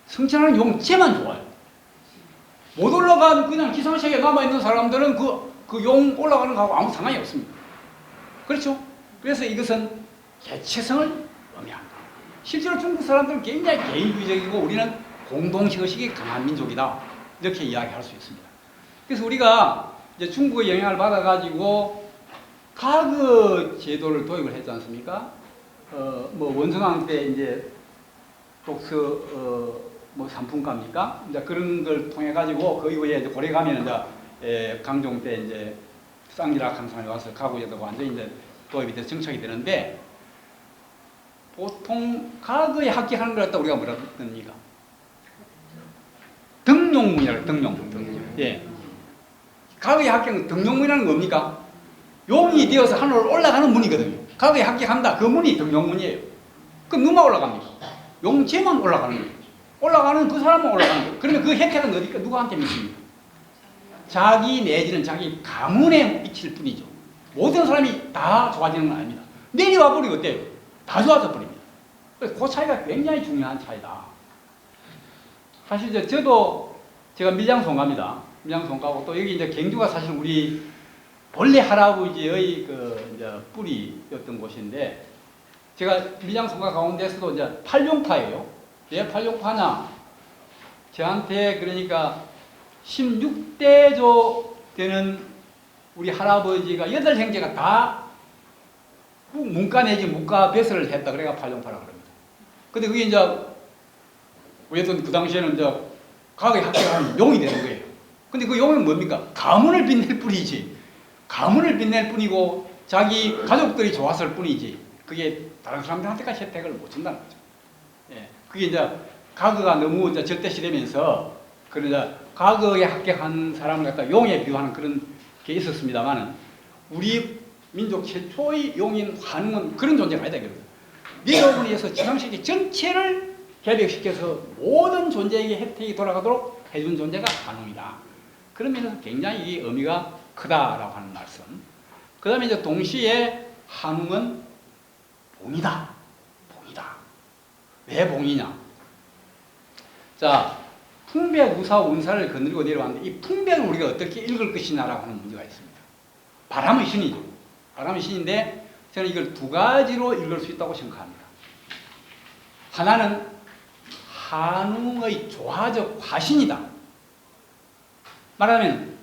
승천하는 용체만 좋아요. 못 올라간 그냥 기상세계에 남아있는 사람들은 그 용 올라가는 거하고 아무 상관이 없습니다. 그렇죠? 그래서 이것은 개체성을 의미합니다. 실제로 중국 사람들은 굉장히 개인주의적이고 우리는 공동체의식이 강한 민족이다. 이렇게 이야기할 수 있습니다. 그래서 우리가 이제 중국의 영향을 받아가지고 가그 제도를 도입을 했지 않습니까? 뭐 원성왕 때 이제 독서 뭐 상품가입니까? 이제 그런 걸 통해 가지고 그 이후에 이제 고려 가면 이제 강종 때 이제 쌍리락 항상에 와서 가구제도가 완전히 이제 도입이 돼서 정착이 되는데 보통 가그에 합격하는 걸 갖다 우리가 뭐라 그럽니까? 등용문이라고 등용. 예. 가그에 합격은 등용문이라는 건 뭡니까? 용이 되어서 하늘로 올라가는 문이거든요. 가그에 합격한다. 그 문이 등용문이에요. 그럼 누가 올라갑니까? 용체만 올라가는 거예요. 올라가는 그 사람만 올라가는 거예요. 그러면 그 혜택은 어디까? 누구한테 미칩니까? 자기 내지는 자기 가문에 미칠 뿐이죠. 모든 사람이 다 좋아지는 건 아닙니다. 내려와 버리고 어때요? 다 좋아져 버립니다. 그 차이가 굉장히 중요한 차이다. 사실 이제 제가 밀양송가입니다. 밀양송가고 또 여기 이제 경주가 사실 우리 본래 할아버지의 그 이제 뿌리였던 곳인데 제가 밀양송가 가운데서도 이제 팔룡파예요. 왜 팔룡파냐? 저한테 그러니까 16대조 되는 우리 할아버지가 8형제가 다 문과 내지 문과 배설을 했다. 그래가 팔룡파라고 그럽니다. 근데 그게 이제 왜든 그 당시에는 이제 과거에 합격하면 용이 되는 거예요. 근데 그 용은 뭡니까? 가문을 빛낼 뿐이지. 가문을 빛낼 뿐이고 자기 가족들이 좋았을 뿐이지. 그게 다른 사람들한테까지 혜택을 못 준다는 거죠. 예. 그게 이제 과거가 너무 이제 절대시되면서 그러자 과거에 합격한 사람을 갖다 용에 비유하는 그런 게 있었습니다만은 우리 민족 최초의 용인 한웅은 그런 존재가 아니다 이거예요. 내려오기 위해서 지상세계 전체를 개벽시켜서 모든 존재에게 혜택이 돌아가도록 해준 존재가 한웅이다. 그런 면에서 굉장히 이 의미가 크다라고 하는 말씀. 그 다음에 이제 동시에 한웅은 봉이다. 봉이다. 왜 봉이냐? 자, 풍백, 우사, 운사를 거느리고 내려왔는데 이 풍백을 우리가 어떻게 읽을 것이냐라고 하는 문제가 있습니다. 바람의 신이죠. 바람의 신인데 저는 이걸 두 가지로 읽을 수 있다고 생각합니다. 하나는 한웅의 조화적 화신이다. 말하면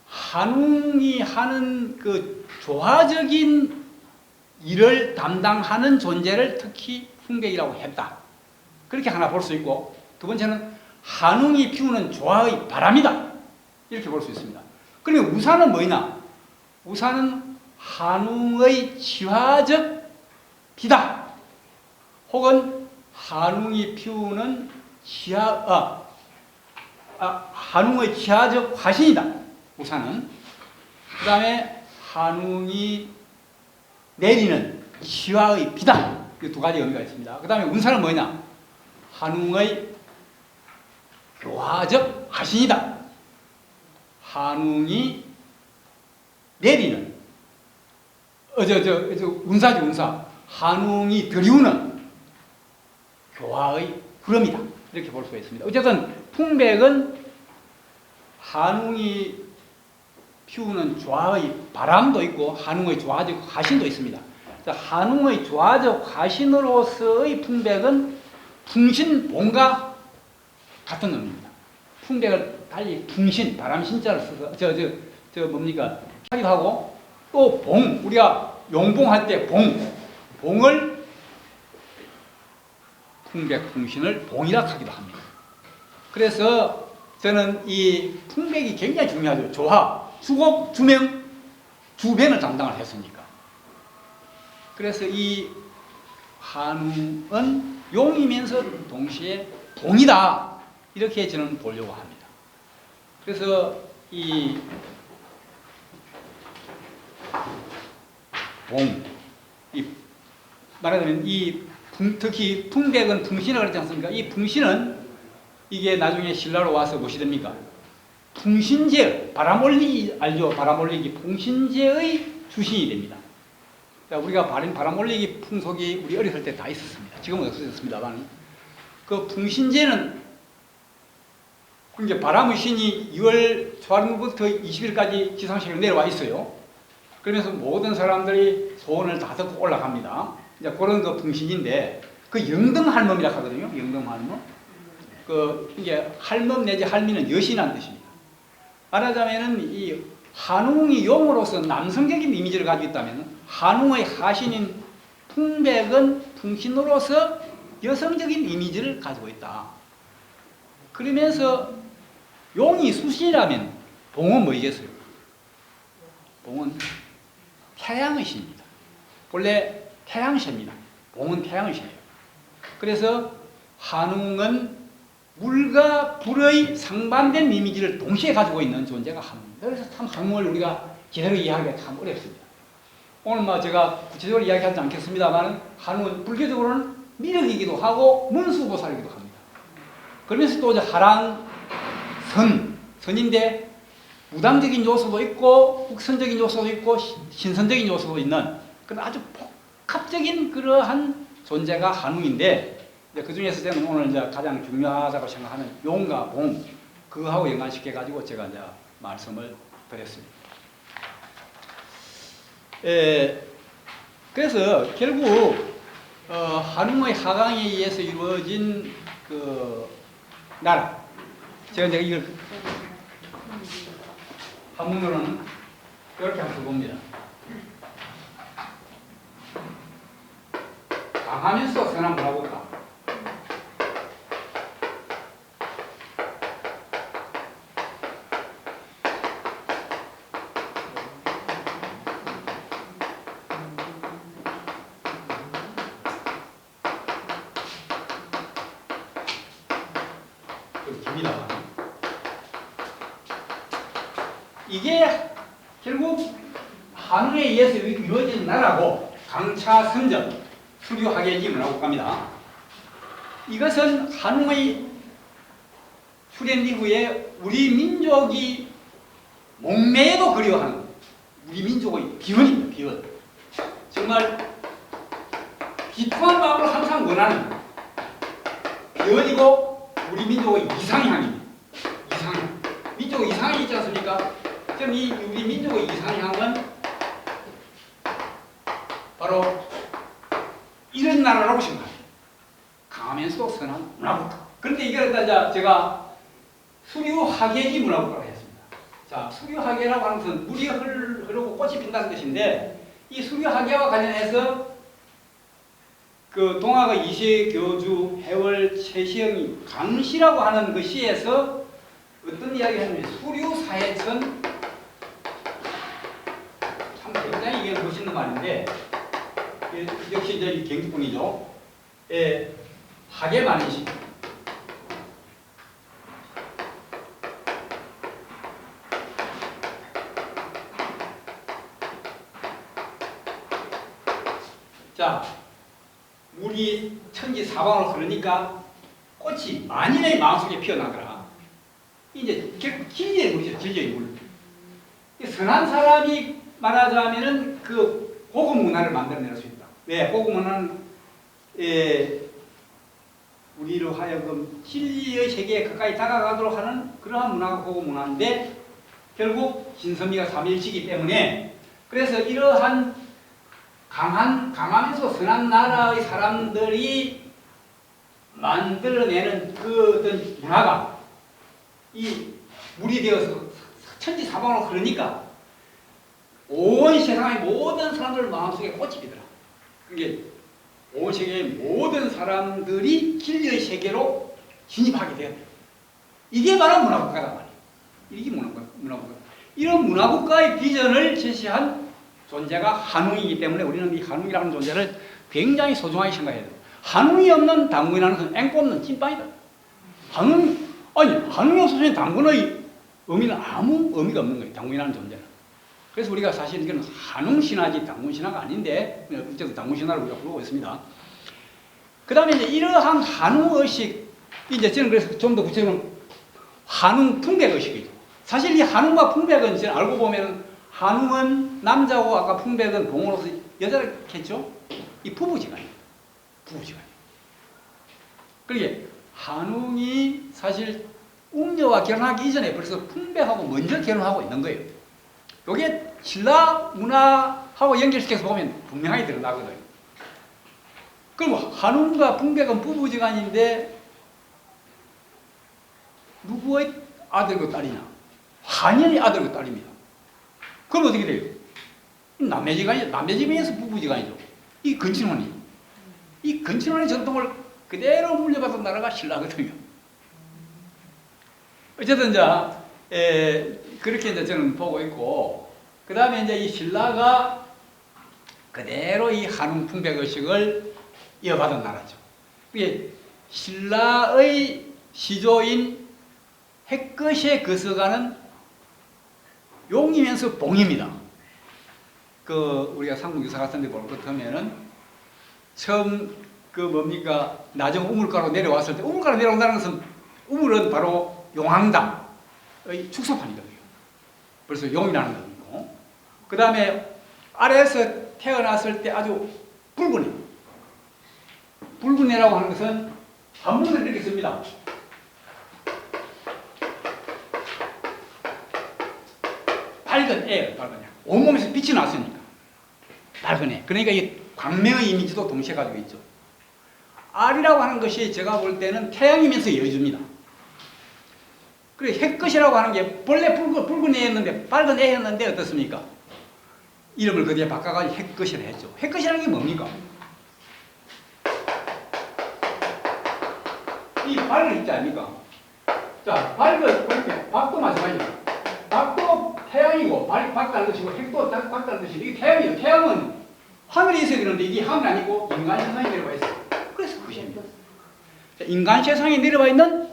한웅이 하는 그 조화적인 일을 담당하는 존재를 특히 풍백이라고 했다. 그렇게 하나 볼 수 있고 두 번째는 한웅이 피우는 조화의 바람이다. 이렇게 볼 수 있습니다. 그러면 우사는 뭐냐? 우산은 한웅의 지화적 비다. 혹은 한웅이 피우는 한웅의 지화적 화신이다. 우산은. 그 다음에 한웅이 내리는 지화의 비다. 이 두 가지 의미가 있습니다. 그 다음에 운산은 뭐냐? 한웅의 교화적 화신이다. 한웅이 내리는 운사지 운사. 한웅이 들이우는 교화의 구름이다. 이렇게 볼 수가 있습니다. 어쨌든 풍백은 한웅이 피우는 조화의 바람도 있고 한웅의 조화적 화신도 있습니다. 한웅의 조화적 화신으로서의 풍백은 풍신봉과 같은 의미입니다. 풍백을 달리 풍신, 바람 신자를 써서 뭡니까? 하기도 하고 또 봉, 우리가 용봉할 때 봉을 풍백, 풍신을 봉이라 하기도 합니다. 그래서 저는 이 풍백이 굉장히 중요하죠. 조화, 주곡, 주명, 주변을 담당을 했으니까. 그래서 이 한웅은 용이면서 동시에 봉이다. 이렇게 저는 보려고 합니다. 그래서 이 봉, 말하자면 특히 풍백은 풍신을 그러지 않습니까? 이 풍신은 이게 나중에 신라로 와서 무엇이 됩니까? 풍신제, 바람올리기 알죠? 바람올리기 풍신제의 주신이 됩니다. 우리가 바람올리기 풍속이 우리 어렸을 때 다 있었습니다. 지금은 없어졌습니다만 그 풍신제는 이제 바람의 신이 2월 초하루부터 20일까지 지상식으로 내려와 있어요. 그러면서 모든 사람들이 소원을 다 듣고 올라갑니다. 이제 그런 그 풍신인데 그 영등할멈이라고 하거든요. 영등할멈. 이게 할멈 내지 할미는 여신이라는 뜻입니다. 말하자면은 이 한웅이 용으로서 남성적인 이미지를 가지고 있다면 한웅의 하신인 풍백은 풍신으로서 여성적인 이미지를 가지고 있다. 그러면서 용이 수신이라면 봉은 뭐이겠어요? 봉은 태양의 신입니다. 원래 태양신입니다. 봉은 태양의 신이에요. 그래서 한웅은 물과 불의 상반된 이미지를 동시에 가지고 있는 존재가 한웅입니다. 그래서 참 한웅을 우리가 제대로 이해하기가 참 어렵습니다. 오늘 제가 구체적으로 이야기하지 않겠습니다만 한웅은 불교적으로는 미륵이기도 하고 문수보살이기도 합니다. 그러면서 또 하랑 선인데 무당적인 요소도 있고 국선적인 요소도 있고 신선적인 요소도 있는 그런 아주 복합적인 그러한 존재가 한웅인데 그 중에서 저는 오늘 이제 가장 중요하다고 생각하는 용과 봉 그거하고 연관시켜 가지고 제가 이제 말씀을 드렸습니다. 그래서 결국 한웅의 하강에 의해서 이루어진 그 나라 제가 이제 이걸 한문으로는 이렇게 한번 봅니다. 강하면서 선한 문화국가. 깁니다. 이게 결국 한웅에 의해서 이루어진 나라고 강차선전 수류하계지 문화국가입니다. 이것은 한웅의 출현 이후에 우리 민족이 목매도 그리워하는 우리 민족의 비원입니다. 비원. 정말 기특한 마음으로 항상 원하는 비원이고 우리 민족의 이상향입니다. 이상향. 민족의 이상이 있지 않습니까? 지금 이 우리 민족의 이상향은 바로 이런 나라라고 생각합니다. 강하면서도 선한 문화국가. 그런데 이걸 제가 수류하계지 문화국가라고 했습니다. 자, 수류하계라고 하는 것은 물이 흐르고 꽃이 핀다는 뜻인데 이 수류하계와 관련해서 그 동학의 이세교주, 해월, 최시영이 강시라고 하는 그 시에서 어떤 이야기를 하냐면 수류사해천 굉장히 이게 멋있는 말인데 역시 이제 이 경기뿐이죠. 예, 하게 많은 시. 자, 물이 천지사방으로 흐르니까 꽃이 만인의 마음속에 피어나더라. 이제 결국 진리의 물이죠. 진리의 물. 선한 사람이 말하자면은 그 고급 문화를 만들어낼 수 있다. 왜? 고급 문화는 우리로 하여금 진리의 세계에 가까이 다가가도록 하는 그러한 문화가 고급 문화인데 결국 신선미가 삼일치이기 때문에 그래서 이러한 강하면서 선한 나라의 사람들이 만들어내는 그 어떤 문화가 이 물이 되어서 천지사방으로 흐르니까 온 세상의 모든 사람들 마음속에 꽃이 피더라. 그게 온 세계의 모든 사람들이 진리의 세계로 진입하게 되었다. 이게 바로 문화국가다 말이에요. 이게 문화국가. 이런 문화국가의 비전을 제시한 존재가 한웅이기 때문에 우리는 이 한웅이라는 존재를 굉장히 소중하게 생각해야 돼요. 한웅이 없는 당군이라는 것은 앵꼬 없는 찐빵이다. 한웅이 없으면 당군의 의미는 아무 의미가 없는 거예요. 당군이라는 존재는. 그래서 우리가 사실 이건 한웅신화지 당군신화가 아닌데 어쨌든 당군신화를 우리가 부르고 있습니다. 그 다음에 이제 이러한 한웅의식, 이제 저는 그래서 좀 더 구체적으로 한웅 풍백의식이죠. 사실 이 한웅과 풍백은 이제 알고 보면 한웅은 남자고 아까 풍백은 동으로서 여자를 했죠. 이 부부지간이에요. 부부지간. 그러게 한웅이 사실 웅녀와 결혼하기 이전에 벌써 풍백하고 먼저 결혼하고 있는 거예요. 이게 신라 문화하고 연결시켜서 보면 분명하게 드러나거든요. 그리고 한웅과 풍백은 부부지간인데 누구의 아들과 딸이냐? 한인의 아들과 딸입니다. 그럼 어떻게 돼요? 남매지간이죠. 남매지간에서 부부지간이죠. 이 근친혼이. 이 근친혼의 전통을 그대로 물려받은 나라가 신라거든요. 어쨌든 이제 그렇게 이제 저는 보고 있고, 그 다음에 이제 이 신라가 그대로 이 한웅 풍백의식을 이어받은 나라죠. 이게 신라의 시조인 핵것의 거서가는 용이면서 봉입니다. 그 우리가 삼국유사 같은 데 볼 것 하면은 처음 그 뭡니까 나중 우물가로 내려왔을 때 우물가로 내려온다는 것은 우물은 바로 용왕당의 축소판이거든요. 벌써 용이라는 것이고 그 다음에 아래에서 태어났을 때 아주 붉은 애. 붉은 애라고 하는 것은 한문을 이렇게 씁니다. 밝은 애, 밝은 애. 온몸에서 빛이 났으니까. 밝은 애. 그러니까 이 광명의 이미지도 동시에 가지고 있죠. 알이라고 하는 것이 제가 볼 때는 태양이면서 여주입니다. 그리고 핵것이라고 하는 게 본래 붉은 애였는데, 밝은 애였는데 어떻습니까? 이름을 그대로 바꿔가지고 핵것이라 했죠. 핵것이라는 게 뭡니까? 이 밝은 있지 않습니까? 자, 밝은, 그렇게, 박도 마찬가지입니다. 박도 태양이고, 박다는 것이고, 핵도 박다는 것이고, 이게 태양이에요. 태양은 하늘에 있어야 되는데, 이게 하늘이 아니고, 인간 세상에 내려와 있어요. 그래서 그것입니다. 인간 세상에 내려와 있는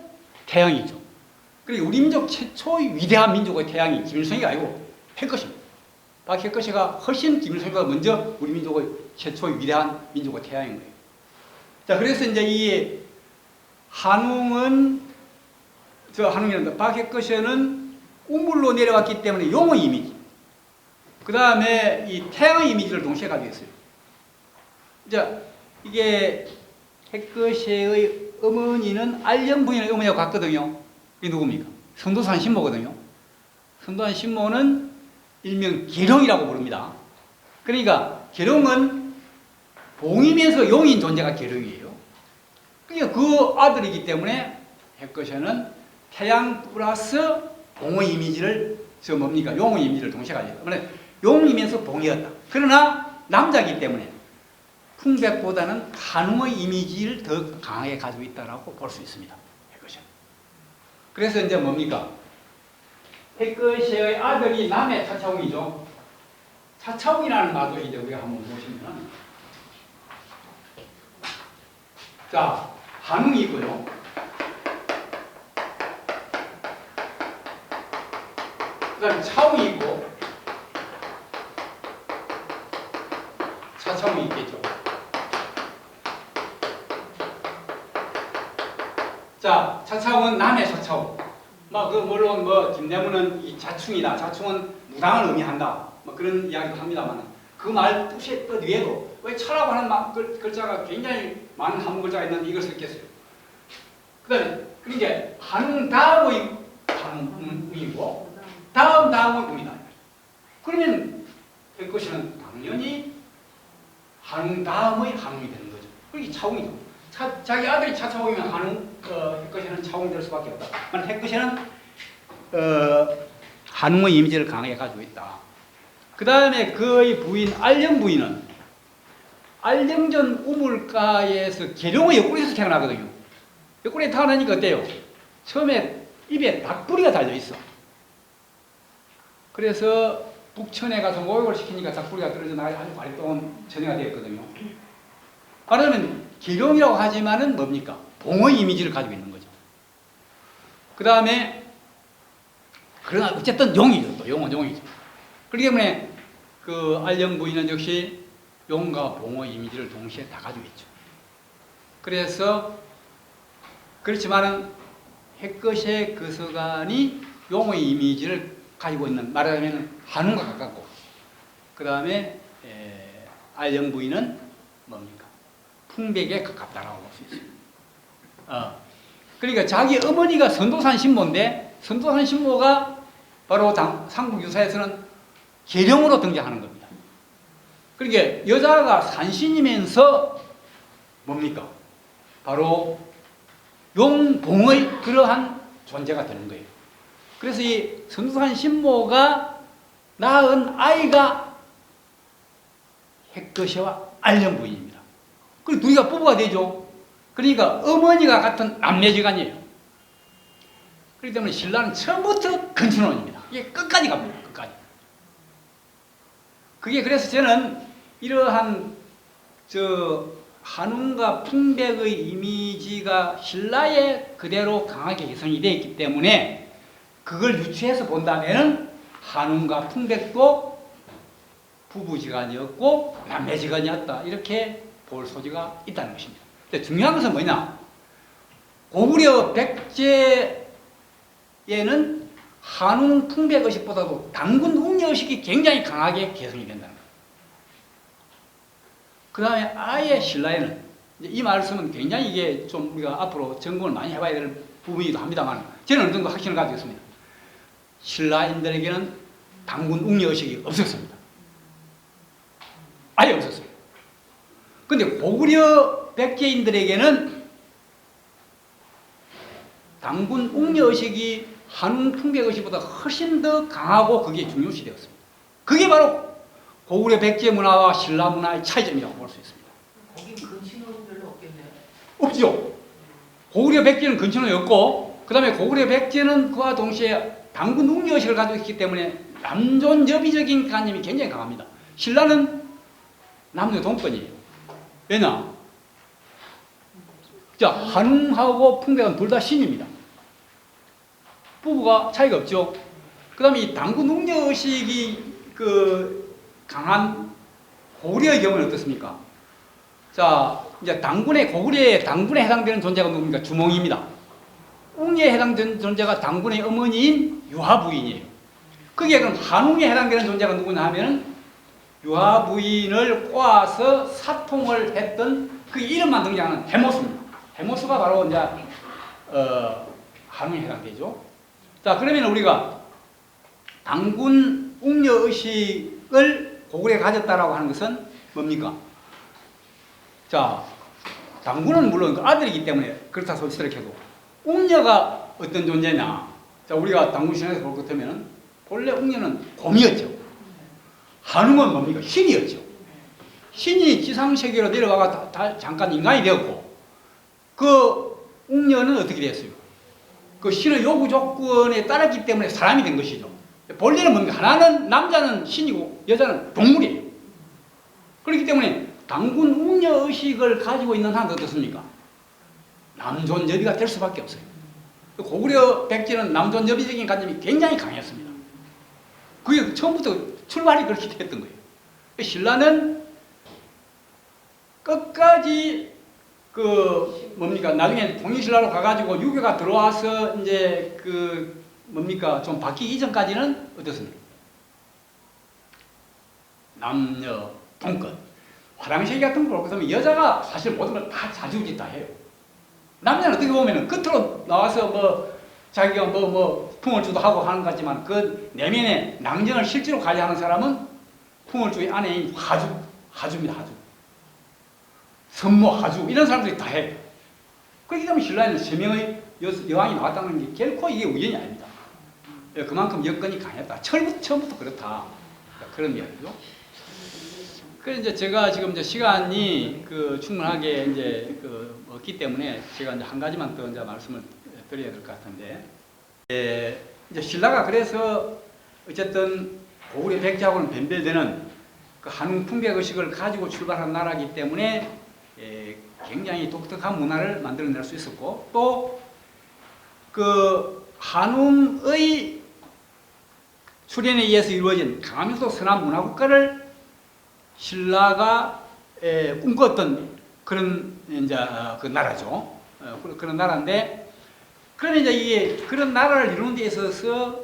태양이죠. 그리고 우리 민족 최초의 위대한 민족의 태양이 김일성이가 아니고, 핵것입니다. 박핵것이가 훨씬 김일성보다 먼저 우리 민족의 최초의 위대한 민족의 태양인 거예요. 자, 그래서 이제 이 한웅은, 한웅이란다. 박핵것에는 우물로 내려왔기 때문에 용의 이미지. 그 다음에 이 태양의 이미지를 동시에 가지고 있어요. 자, 이게 핵것의 어머니는 알령부인의 어머니하고 같거든요. 이게 누굽니까? 선도산 신모거든요. 선도산 신모는 일명 계룡이라고 부릅니다. 그러니까 계룡은 봉이면서 용인 존재가 계룡이에요. 그러니까 그 아들이기 때문에 핵것에는 태양 플러스 봉의 이미지를 뭡니까? 용의 이미지를 동시에 가지고 있다. 그러니까 용이면서 봉이었다. 그러나 남자이기 때문에 풍백보다는 한웅의 이미지를 더 강하게 가지고 있다라고 볼 수 있습니다. 핵것은. 그래서 이제 뭡니까? 핵것의 아들이 남의 차차웅이죠. 차차웅이라는 말도 이제 우리가 한번 보시면, 자, 한웅이 있고요. 그 다음에 차웅이 있고, 차차웅이 있겠죠. 자, 차차웅은 남의 차차웅. 물론 김대문은 이 자충이다. 자충은 무당을 의미한다. 그런 이야기도 합니다만, 그 말 뜻의 뜻 위에도 왜 차라고 하는 글자가 굉장히 많은 한문 글자가 있는데 이걸 썼겠어요. 그 다음에, 그러니까 한웅 다음의 한웅이고, 다음의 운이다. 그러면 햇것이는 당연히 한웅 다음의 한웅이 되는 거죠. 그게 차웅이죠. 자기 아들이 차차웅이면 햇것이는 차웅이 될 수밖에 없다. 햇것이는 한웅의 이미지를 강하게 가지고 있다. 그 다음에 그의 부인 알령 부인은 알령전 우물가에서 계룡의 옆구리에서 태어나거든요. 옆구리에 태어나니까 어때요? 처음에 입에 닭부리가 달려있어. 그래서 북천에 가서 모욕을 시키니까 닭부리가 떨어져 나가서 아주 발동한 처녀가 되었거든요. 말하자면 계룡이라고 하지만은 뭡니까? 봉의 이미지를 가지고 있는 거죠. 그 다음에 그러나 어쨌든 용이죠. 또 용은 용이죠. 그렇기 때문에 그 알령 부인은 역시 용과 봉의 이미지를 동시에 다 가지고 있죠. 그래서 그렇지만은 햇것의 그 서간이 용의 이미지를 가지고 있는, 말하자면 한웅과 가깝고, 그 다음에 알령 부인은 뭡니까? 풍백에 가깝다라고 볼 수 있습니다. 그러니까 자기 어머니가 선도산 신모인데, 선도산 신모가 바로 삼국유사에서는 계령으로 등장하는 겁니다. 그러니까 여자가 산신이면서 뭡니까? 바로 용봉의 그러한 존재가 되는 거예요. 그래서 이 선도산 신모가 낳은 아이가 햇것이와 알령 부인입니다. 그리고 둘이가 부부가 되죠. 그러니까 어머니가 같은 남매지간이에요. 그렇기 때문에 신라는 처음부터 근친혼입니다. 이게 끝까지 갑니다. 끝까지. 그게 그래서 저는 이러한 한웅과 풍백의 이미지가 신라에 그대로 강하게 개성이 되어 있기 때문에 그걸 유추해서 본다면 한웅과 풍백도 부부지간이었고 남매지간이었다. 이렇게 볼 소지가 있다는 것입니다. 근데 중요한 것은 뭐냐? 고구려 백제에는 한웅 풍백 의식보다도 당군 웅녀 의식이 굉장히 강하게 개성이 된다는 거예요. 그 다음에 아예 신라에는 이 말씀은 굉장히 이게 좀 우리가 앞으로 점검을 많이 해봐야 될 부분이기도 합니다만 저는 어느 정도 확신을 가지고 있습니다. 신라인들에게는 당군 웅녀 의식이 없었습니다. 아예 없었어요. 근데 고구려 백제인들에게는 당군 웅녀 의식이 한웅 풍백 의식보다 훨씬 더 강하고 그게 중요시 되었습니다. 그게 바로 고구려 백제 문화와 신라 문화의 차이점이라고 볼 수 있습니다. 거긴 근친혼은 별로 없겠네. 없죠. 고구려 백제는 근친혼이 없고, 그 다음에 고구려 백제는 그와 동시에 당군 웅녀 의식을 가지고 있기 때문에 남존여비적인 관념이 굉장히 강합니다. 신라는 남녀 동권이에요. 왜냐? 자, 한웅하고 풍백은 둘 다 신입니다. 부부가 차이가 없죠. 그 다음에 이 당군 웅녀 의식이 강한 고구려의 경우는 어떻습니까? 자, 이제 고구려의 당군에 해당되는 존재가 누굽니까? 주몽입니다. 웅녀에 해당되는 존재가 당군의 어머니인 유하부인이에요. 거기에 그럼 한웅에 해당되는 존재가 누구냐 하면은 유하부인을 꼬아서 사통을 했던 그 이름만 등장하는 해모수입니다. 해모수가 바로 이제 한웅에 해당되죠. 자, 그러면 우리가 당군 웅녀 의식을 고구려에 가졌다라고 하는 것은 뭡니까? 자, 당군은 물론 그 아들이기 때문에 그렇다 소리스럽게도 웅녀가 어떤 존재냐? 자, 우리가 당군 신화에서 볼 것 같으면 본래 웅녀는 곰이었죠. 한웅은 뭡니까? 신이었죠. 신이 지상세계로 내려와가 잠깐 인간이 되었고, 그 웅녀는 어떻게 됐어요? 그 신의 요구 조건에 따랐기 때문에 사람이 된 것이죠. 본래는 뭡니까? 하나는 남자는 신이고 여자는 동물이에요. 그렇기 때문에 당군 웅녀 의식을 가지고 있는 한은 어떻습니까? 남존여비가 될 수밖에 없어요. 고구려 백제는 남존여비적인 관념이 굉장히 강했습니다. 그게 처음부터 출발이 그렇게 됐던 거예요. 신라는 끝까지 그 뭡니까? 나중에 통일신라로 가가지고 유교가 들어와서 이제 그 뭡니까? 좀 바뀌기 이전까지는 어떻습니까? 남녀 동권. 화랑시기 같은 걸 보면 여자가 사실 모든 걸 다 자주짓다 해요. 남자는 어떻게 보면은 겉으로 나와서 뭐 자기가 뭐 풍을주도 하고 하는 것 같지만 그 내면에 낭정을 실제로 관리하는 사람은 풍을주의 아내인 하주입니다. 하주. 선모, 하주 이런 사람들이 다 해요. 그렇기 때문에 신라에는 3명의 여왕이 나왔다는 게 결코 이게 우연이 아닙니다. 그만큼 여건이 강했다. 처음부터 그렇다. 그런 이야기죠. 그래서 이제 제가 지금 이제 시간이 충분하게 이제 없기 때문에 제가 이제 한 가지만 더 이제 말씀을 드려야 될 것 같은데, 이제 신라가 그래서 어쨌든 고구려 백제하고는 변별되는 그 한웅 풍백 의식을 가지고 출발한 나라이기 때문에 굉장히 독특한 문화를 만들어낼 수 있었고, 또 그 한웅의 출현에 의해서 이루어진 강화민속 선한 문화국가를 신라가 꿈꿨던 그런 이제 그 나라죠. 그런 나라인데, 그러면 이제 이게 그런 나라를 이루는 데 있어서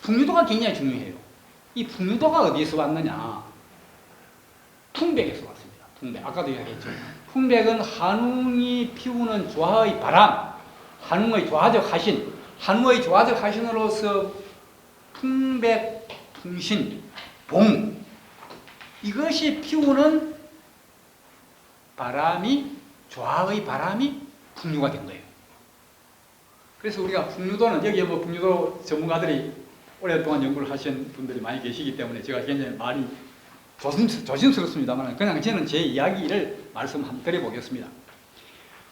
풍류도가 굉장히 중요해요. 이 풍류도가 어디에서 왔느냐? 풍백에서 왔습니다. 풍백. 아까도 이야기했죠. 풍백은 한웅이 피우는 조화의 바람, 한웅의 조화적 화신, 한웅의 조화적 화신으로서 풍백, 풍신, 봉, 이것이 피우는 바람이, 조화의 바람이 풍류가 된 거예요. 그래서 우리가 풍류도는, 여기에 뭐 풍류도 전문가들이 오랫동안 연구를 하신 분들이 많이 계시기 때문에 제가 굉장히 말이 조심스럽습니다만 그냥 저는 제 이야기를 말씀 한번 드려보겠습니다.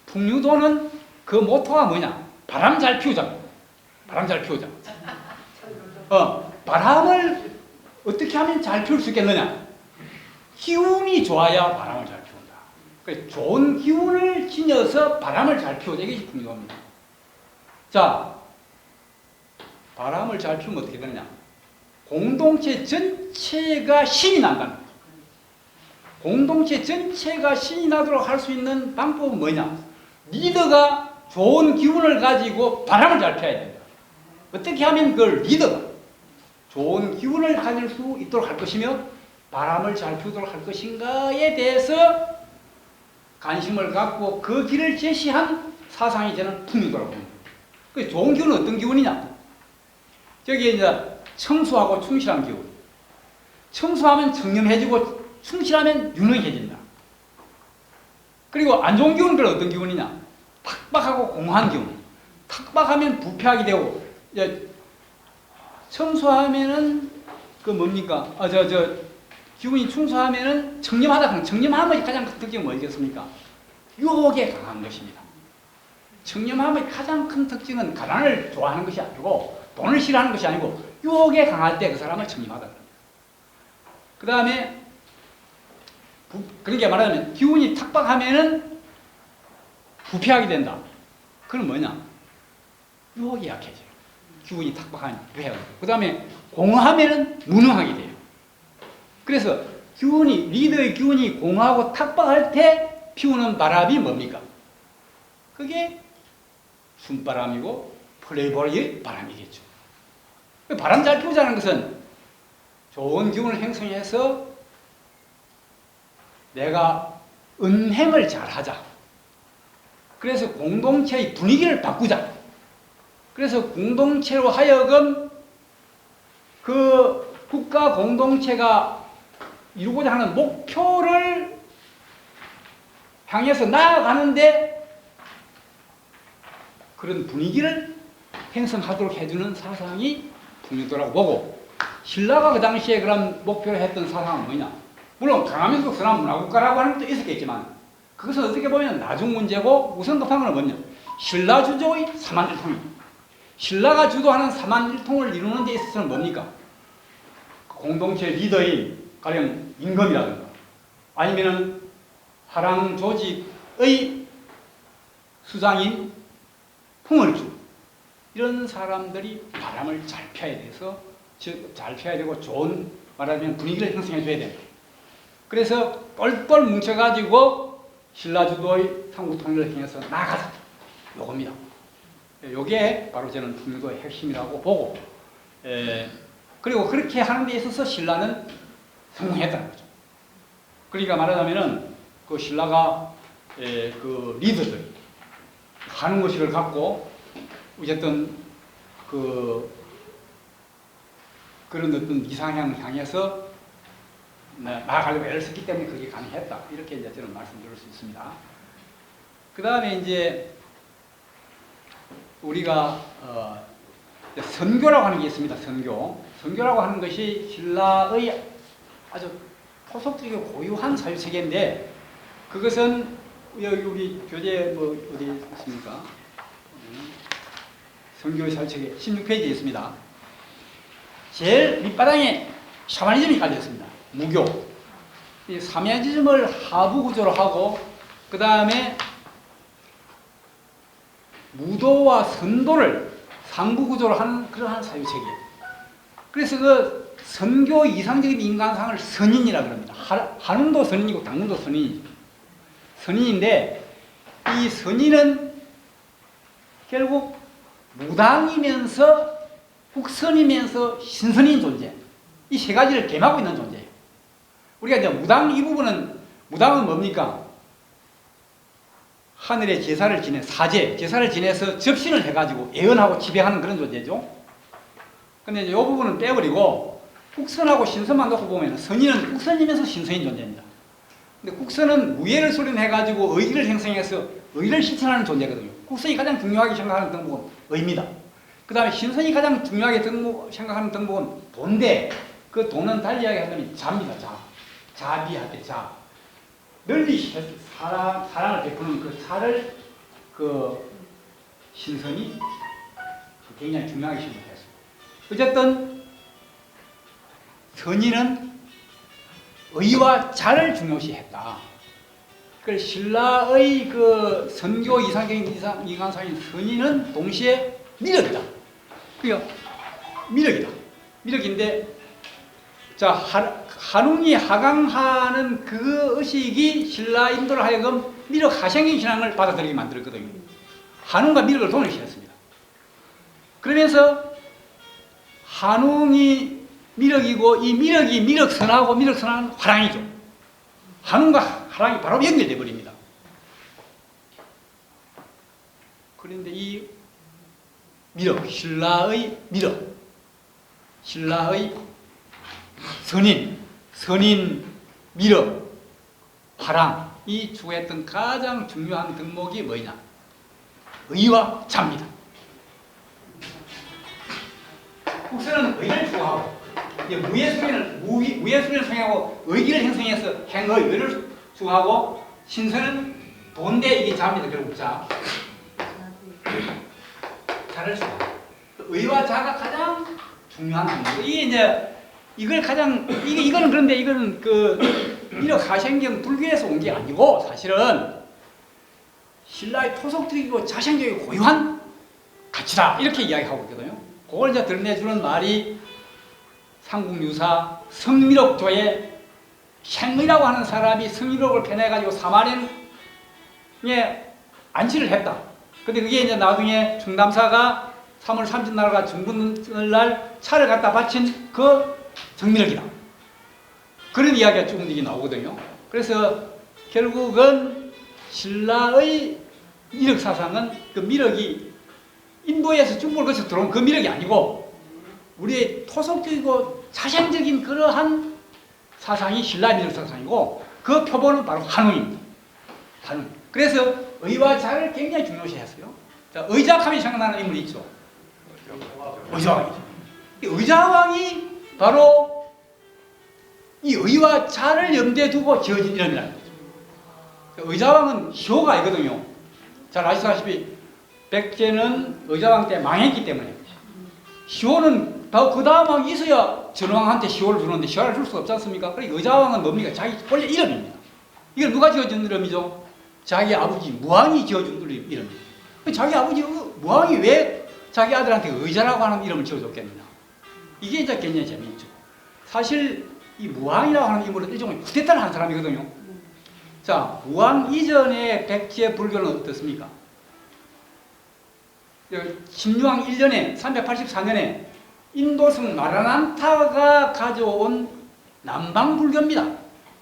풍류도는 그 모토가 뭐냐? 바람 잘 피우자. 바람 잘 피우자. 바람을 어떻게 하면 잘 피울 수 있겠느냐? 기운이 좋아야 바람을 잘 피운다. 그러니까 좋은 기운을 지녀서 바람을 잘 피우자. 이게 풍류도입니다. 자, 바람을 잘 피우면 어떻게 되느냐? 공동체 전체가 신이 난다는 거죠. 공동체 전체가 신이 나도록 할 수 있는 방법은 뭐냐? 리더가 좋은 기운을 가지고 바람을 잘 펴야 된다. 어떻게 하면 그 리더가 좋은 기운을 가질 수 있도록 할 것이며 바람을 잘 피우도록 할 것인가에 대해서 관심을 갖고 그 길을 제시한 사상이 저는 풍류도라고 봅니다. 그 좋은 기운은 어떤 기운이냐? 저기 이제 청수하고 충실한 기운. 청수하면 청렴해지고 충실하면 유능해진다. 그리고 안 좋은 기운은 어떤 기운이냐? 탁박하고 공허한 기운. 탁박하면 부패하게 되고, 청수하면은 그 뭡니까? 기운이 충수하면은 청렴하다. 청렴함의 가장 큰 특징은 뭐겠습니까? 유혹에 강한 것입니다. 청렴함의 가장 큰 특징은 가난을 좋아하는 것이 아니고 돈을 싫어하는 것이 아니고 유혹에 강할 때 그 사람을 청렴하다. 그 다음에 그렇게 말하면 기운이 탁박하면은 부패하게 된다. 그건 뭐냐? 유혹이 약해져요. 기운이 탁박하면 부패하게 되고. 그 다음에 공허하면은 무능하게 돼요. 그래서 리더의 기운이 공허하고 탁박할 때 피우는 바람이 뭡니까? 그게 순바람이고 플레이보의 바람이겠죠. 바람 잘 피우자는 것은 좋은 기운을 형성해서 내가 은행을 잘 하자. 그래서 공동체의 분위기를 바꾸자. 그래서 공동체로 하여금 그 국가 공동체가 이루고자 하는 목표를 향해서 나아가는데 그런 분위기를 형성하도록 해주는 사상이 풍류도라고 보고, 신라가 그 당시에 그런 목표를 했던 사상은 뭐냐? 물론 강화민속 선한 문화국가라고 하는 것도 있었겠지만 그것은 어떻게 보면 나중 문제고 우선 급한 건 뭐냐? 신라 주도의 삼한일통입니다. 신라가 주도하는 삼한일통을 이루는 데 있어서는 뭡니까? 공동체 리더인 가령 임금이라든가 아니면은 하랑 조직의 수장인 풍월주 이런 사람들이 바람을 잘 펴야 돼서 잘 펴야 되고 좋은 말하자면 분위기를 형성해 줘야 됩니다. 그래서 똘똘 뭉쳐가지고 신라주도의 삼국 통일을 향해서 나가자 요겁니다. 요게 바로 저는 통일도의 핵심이라고 보고 그리고 그렇게 하는 데 있어서 신라는 성공했다는 거죠. 그러니까 말하자면은 그 신라가 그 리더들 하는 것을 갖고 어쨌든 그런 어떤 이상향 향해서 나아가려고 애를 썼기 때문에 그게 가능했다. 이렇게 이제 저는 말씀드릴 수 있습니다. 그 다음에 이제 우리가 선교라고 하는 게 있습니다. 선교라고 하는 것이 신라의 아주 토속적이고 고유한 사유체계인데 그것은 여기 우리 교재 뭐 어디 있습니까? 선교 사유체계 16페이지에 있습니다. 제일 밑바닥에 샤머니즘이 깔렸습니다. 무교. 이 사미야지즘을 하부 구조로 하고 그 다음에 무도와 선도를 상부 구조로 하는 그러한 사유체계. 그래서 그 선교 이상적인 인간상을 선인이라 그럽니다. 한운도 선인이고 당운도 선인이죠. 선인인데 이 선인은 결국 무당이면서 국선이면서 신선인 존재. 이 세 가지를 겸하고 있는 존재예요. 우리가 이제 무당 이 부분은 무당은 뭡니까? 하늘에 제사를 지내 사제, 제사를 지내서 접신을 해가지고 예언하고 지배하는 그런 존재죠. 근데 이제 이 부분은 빼버리고 국선하고 신선만 놓고 보면 선인은 국선이면서 신선인 존재입니다. 근데 국선은 무예를 수련해가지고 의기를 형성해서 의를 실천하는 존재거든요. 국선이 가장 중요하게 생각하는 덕목은 의입니다. 그 다음에 신선이 가장 중요하게 생각하는 덕목은 돈인데 그 돈은 달리 이야기하면 자입니다. 자. 자비할 때 자. 널리 사랑을 베푸는 그 사를 그 신선이 굉장히 중요하게 생각했습니다. 어쨌든 선인은 의와 자를 중요시했다. 그 신라의 그 선교 이상적인 이강사인 선인은 동시에 미력이다. 그러니까 미력이다. 미력인데 자 한웅이 하강하는 그 의식이 신라 인도를 하여금 미력 하생인 신앙을 받아들이게 만들었거든요. 한웅과 미력을 동일시했습니다. 그러면서 한웅이 미력이고 이 미력이 미력선하고 미력선하는 화랑이죠. 한웅과 화랑이 바로 연결돼 버립니다. 그런데 이 미력, 신라의 미력, 신라의 선인, 미력, 화랑 이 추구했던 가장 중요한 덕목이 뭐냐? 의와 자입니다. 국선은 의를 추구하고 무예수련을 성행하고 의기를 형성해서 행의, 의를 추구하고 신선은 돈대 이게 자입니다. 결국 자. 자를 추구하고 의와 자가 가장 중요한 덕목. 이게 이제 이거는 그런데 이거는 그 미력 하생경 불교에서 온 게 아니고 사실은 신라의 토속적이고 자생적이고 고유한 가치다 이렇게 이야기하고 있거든요. 그걸 이제 드러내주는 말이 삼국유사 성미력조의 생의라고 하는 사람이 성미력을 펴내가지고 사마년에 안치를 했다. 근데 그게 이제 나중에 충담사가 3월 30날과 중분날 차를 갖다 바친 그 정미력이다. 그런 이야기가 조금 나오거든요. 그래서 결국은 신라의 미력 사상은 그 미력이 인도에서 중국을 거쳐서 들어온 그 미력이 아니고 우리의 토속적이고 자생적인 그러한 사상이 신라 미력 사상이고 그 표본은 바로 한웅입니다. 한웅. 그래서 의와 자를 굉장히 중요시했어요. 자, 의자하면 생각나는 인물이 있죠. 의자왕이죠. 의자왕이 바로 이 의와 자를 염두에 두고 지어진 이름이라는 거죠. 의자왕은 효가 아니거든요. 잘 아시다시피 백제는 의자왕 때 망했기 때문에 시호는 바로 그 다음왕이 있어야 전왕한테 시호를 주는데 시호를 줄 수가 없지 않습니까? 그러니까 여자왕은 뭡니까? 자기 원래 이름입니다. 이걸 누가 지어준 이름이죠? 자기 아버지 무왕이 지어준 이름입니다. 자기 아버지 무왕이 왜 자기 아들한테 의자라고 하는 이름을 지어줬겠느냐? 이게 이제 굉장히 재미있죠. 사실 이 무왕이라고 하는 인물은 일종의 쿠데타를 한 사람이거든요. 자, 무왕 이전의 백제 불교는 어떻습니까? 신유왕 1년에 384년에 인도성 마라난타가 가져온 남방불교입니다.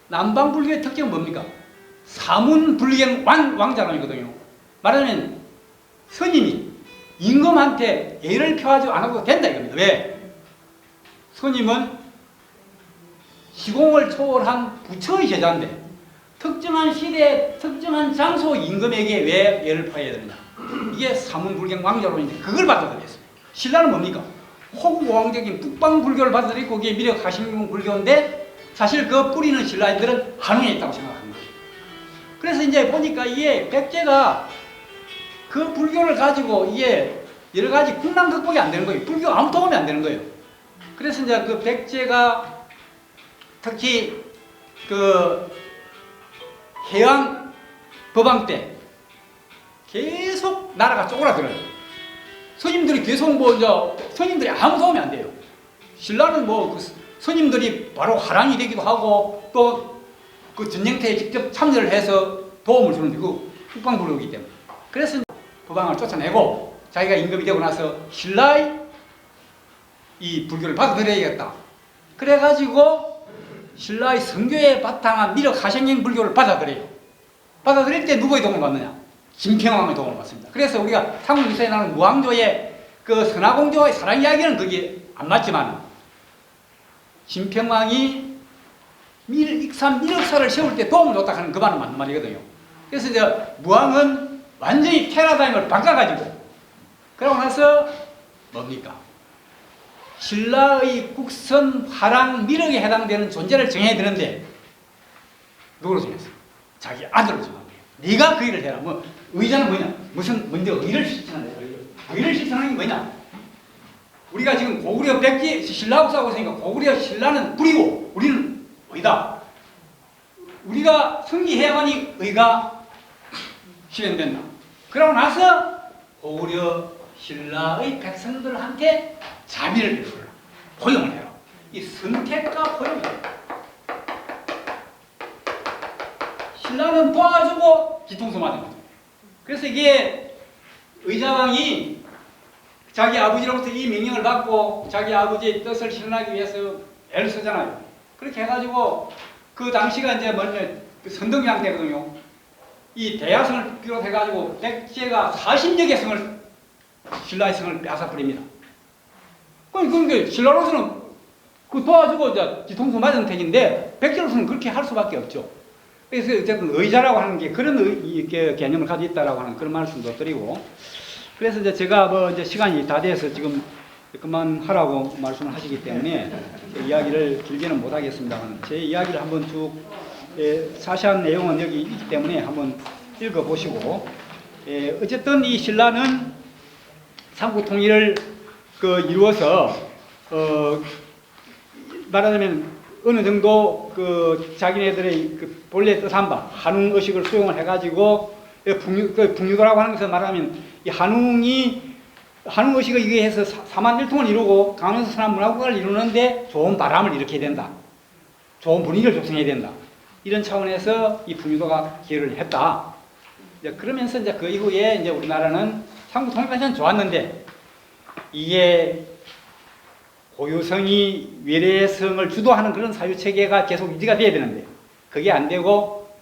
남방불교의 특징은 뭡니까? 사문불경 왕자론이거든요. 말하자면 스님이 임금한테 예를 표하지 않아도 된다 이겁니다. 왜? 스님은 시공을 초월한 부처의 제자인데 특정한 시대에 특정한 장소 임금에게 왜 예를 표해야 되느냐? 이게 사문불경 왕자론인데 그걸 받아들였어요. 신라는 뭡니까? 호구왕적인 북방불교를 받아들이고 거기에 미륵 하심불교인데 사실 그 뿌리는 신라인들은 한웅에 있다고 생각합니다. 그래서 이제 보니까 이게 백제가 그 불교를 가지고 이게 여러 가지 국난 극복이 안 되는 거예요. 불교 아무 도움이 안 되는 거예요. 그래서 이제 그 백제가 특히 그 해왕 법왕 때 계속 나라가 쪼그라들어요. 스님들이 계속 이제 스님들이 아무 도움이 안 돼요. 신라는 그 스님들이 바로 화랑이 되기도 하고 또 그 전쟁터에 직접 참여를 해서 도움을 주는데 그 북방불교이기 때문에. 그래서 법왕을 쫓아내고 자기가 임금이 되고 나서 신라의 이 불교를 받아들여야겠다. 그래가지고 신라의 성교에 바탕한 미륵 하생행 불교를 받아들여요. 받아들일 때 누구의 도움을 받느냐? 진평왕의 도움을 받습니다. 그래서 우리가 삼국유사에 나오는 무왕조의 그 선화공주와의 사랑 이야기는 거기에 안 맞지만 진평왕이 익산 미륵사를 세울 때 도움을 줬다 하는 그 말은 맞는 말이거든요. 그래서 이제 무왕은 완전히 패러다임을 바꿔가지고 그러고 나서 뭡니까? 신라의 국선, 화랑, 미륵에 해당되는 존재를 정해야 되는데 누구로 정했어요? 자기 아들로 정한 거예요. 네가 그 일을 해라. 뭐 의자는 뭐냐? 무슨 먼저 의를 실천하는 거예요. 의를 실천하는 게 뭐냐? 우리가 지금 고구려 백제 신라하고 싸우고 있으니까 고구려 신라는 불이고 우리는 의다. 우리가 승리해야만이 의가 실현된다. 그러고 나서 고구려 신라의 백성들한테 자비를 베풀라. 포용을 해라. 이 선택과 포용이에요. 신라는 도와주고 뒤통수 맞은 거죠. 그래서 이게 의자왕이 자기 아버지로부터 이 명령을 받고 자기 아버지의 뜻을 실현하기 위해서 애를 쓰잖아요. 그렇게 해가지고 그 당시가 이제 그 선덕양 때거든요. 이 대야성을 비롯해가지고 백제가 40여 개 성을 신라의 성을 빼앗아버립니다. 그러니까 신라로서는 그 도와주고 이제 뒤통수 맞은 택인데 백제로서는 그렇게 할 수밖에 없죠. 그래서 어쨌든 의자라고 하는 게 그런 개념을 가지고 있다라고 하는 그런 말씀도 드리고, 그래서 이제 제가 뭐 이제 시간이 다 돼서 지금 그만하라고 말씀을 하시기 때문에 제 이야기를 길게는 못 하겠습니다만 제 이야기를 한번 쭉 사시한 내용은 여기 있기 때문에 한번 읽어보시고, 어쨌든 이 신라는 삼국 통일을 이루어서 말하자면 어느 정도 자기네들의 본래 뜻한 바 한웅 의식을 수용을 해가지고 북유도라고 하는 것을 말하면 이 한웅 의식에 의해서 4만1통을 이루고 강원에서 선한 문화국가를 이루는데 좋은 바람을 일으켜야 된다. 좋은 분위기를 조성해야 된다. 이런 차원에서 이 북유도가 기여를 했다. 그러면서 이제 그 이후에 이제 우리나라는 삼국 통일까지는 좋았는데 이게 고유성이 외래성을 주도하는 그런 사유체계가 계속 유지가 돼야 되는데 그게 안 되고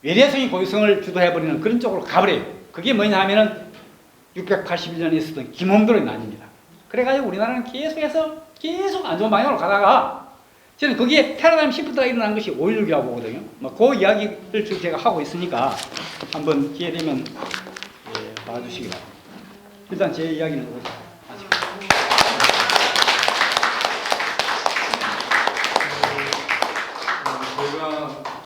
외래성이 고유성을 주도해버리는 그런 쪽으로 가버려요. 그게 뭐냐 하면은 681년에 있었던 김홍도의 난입니다. 그래가지고 우리나라는 계속 안 좋은 방향으로 가다가 저는 거기에 패러다임 시프트가 일어난 것이 5.16이라고 보거든요. 그 이야기를 지금 제가 하고 있으니까 한번 기회 되면 봐주시기 바랍니다. 일단 제 이야기는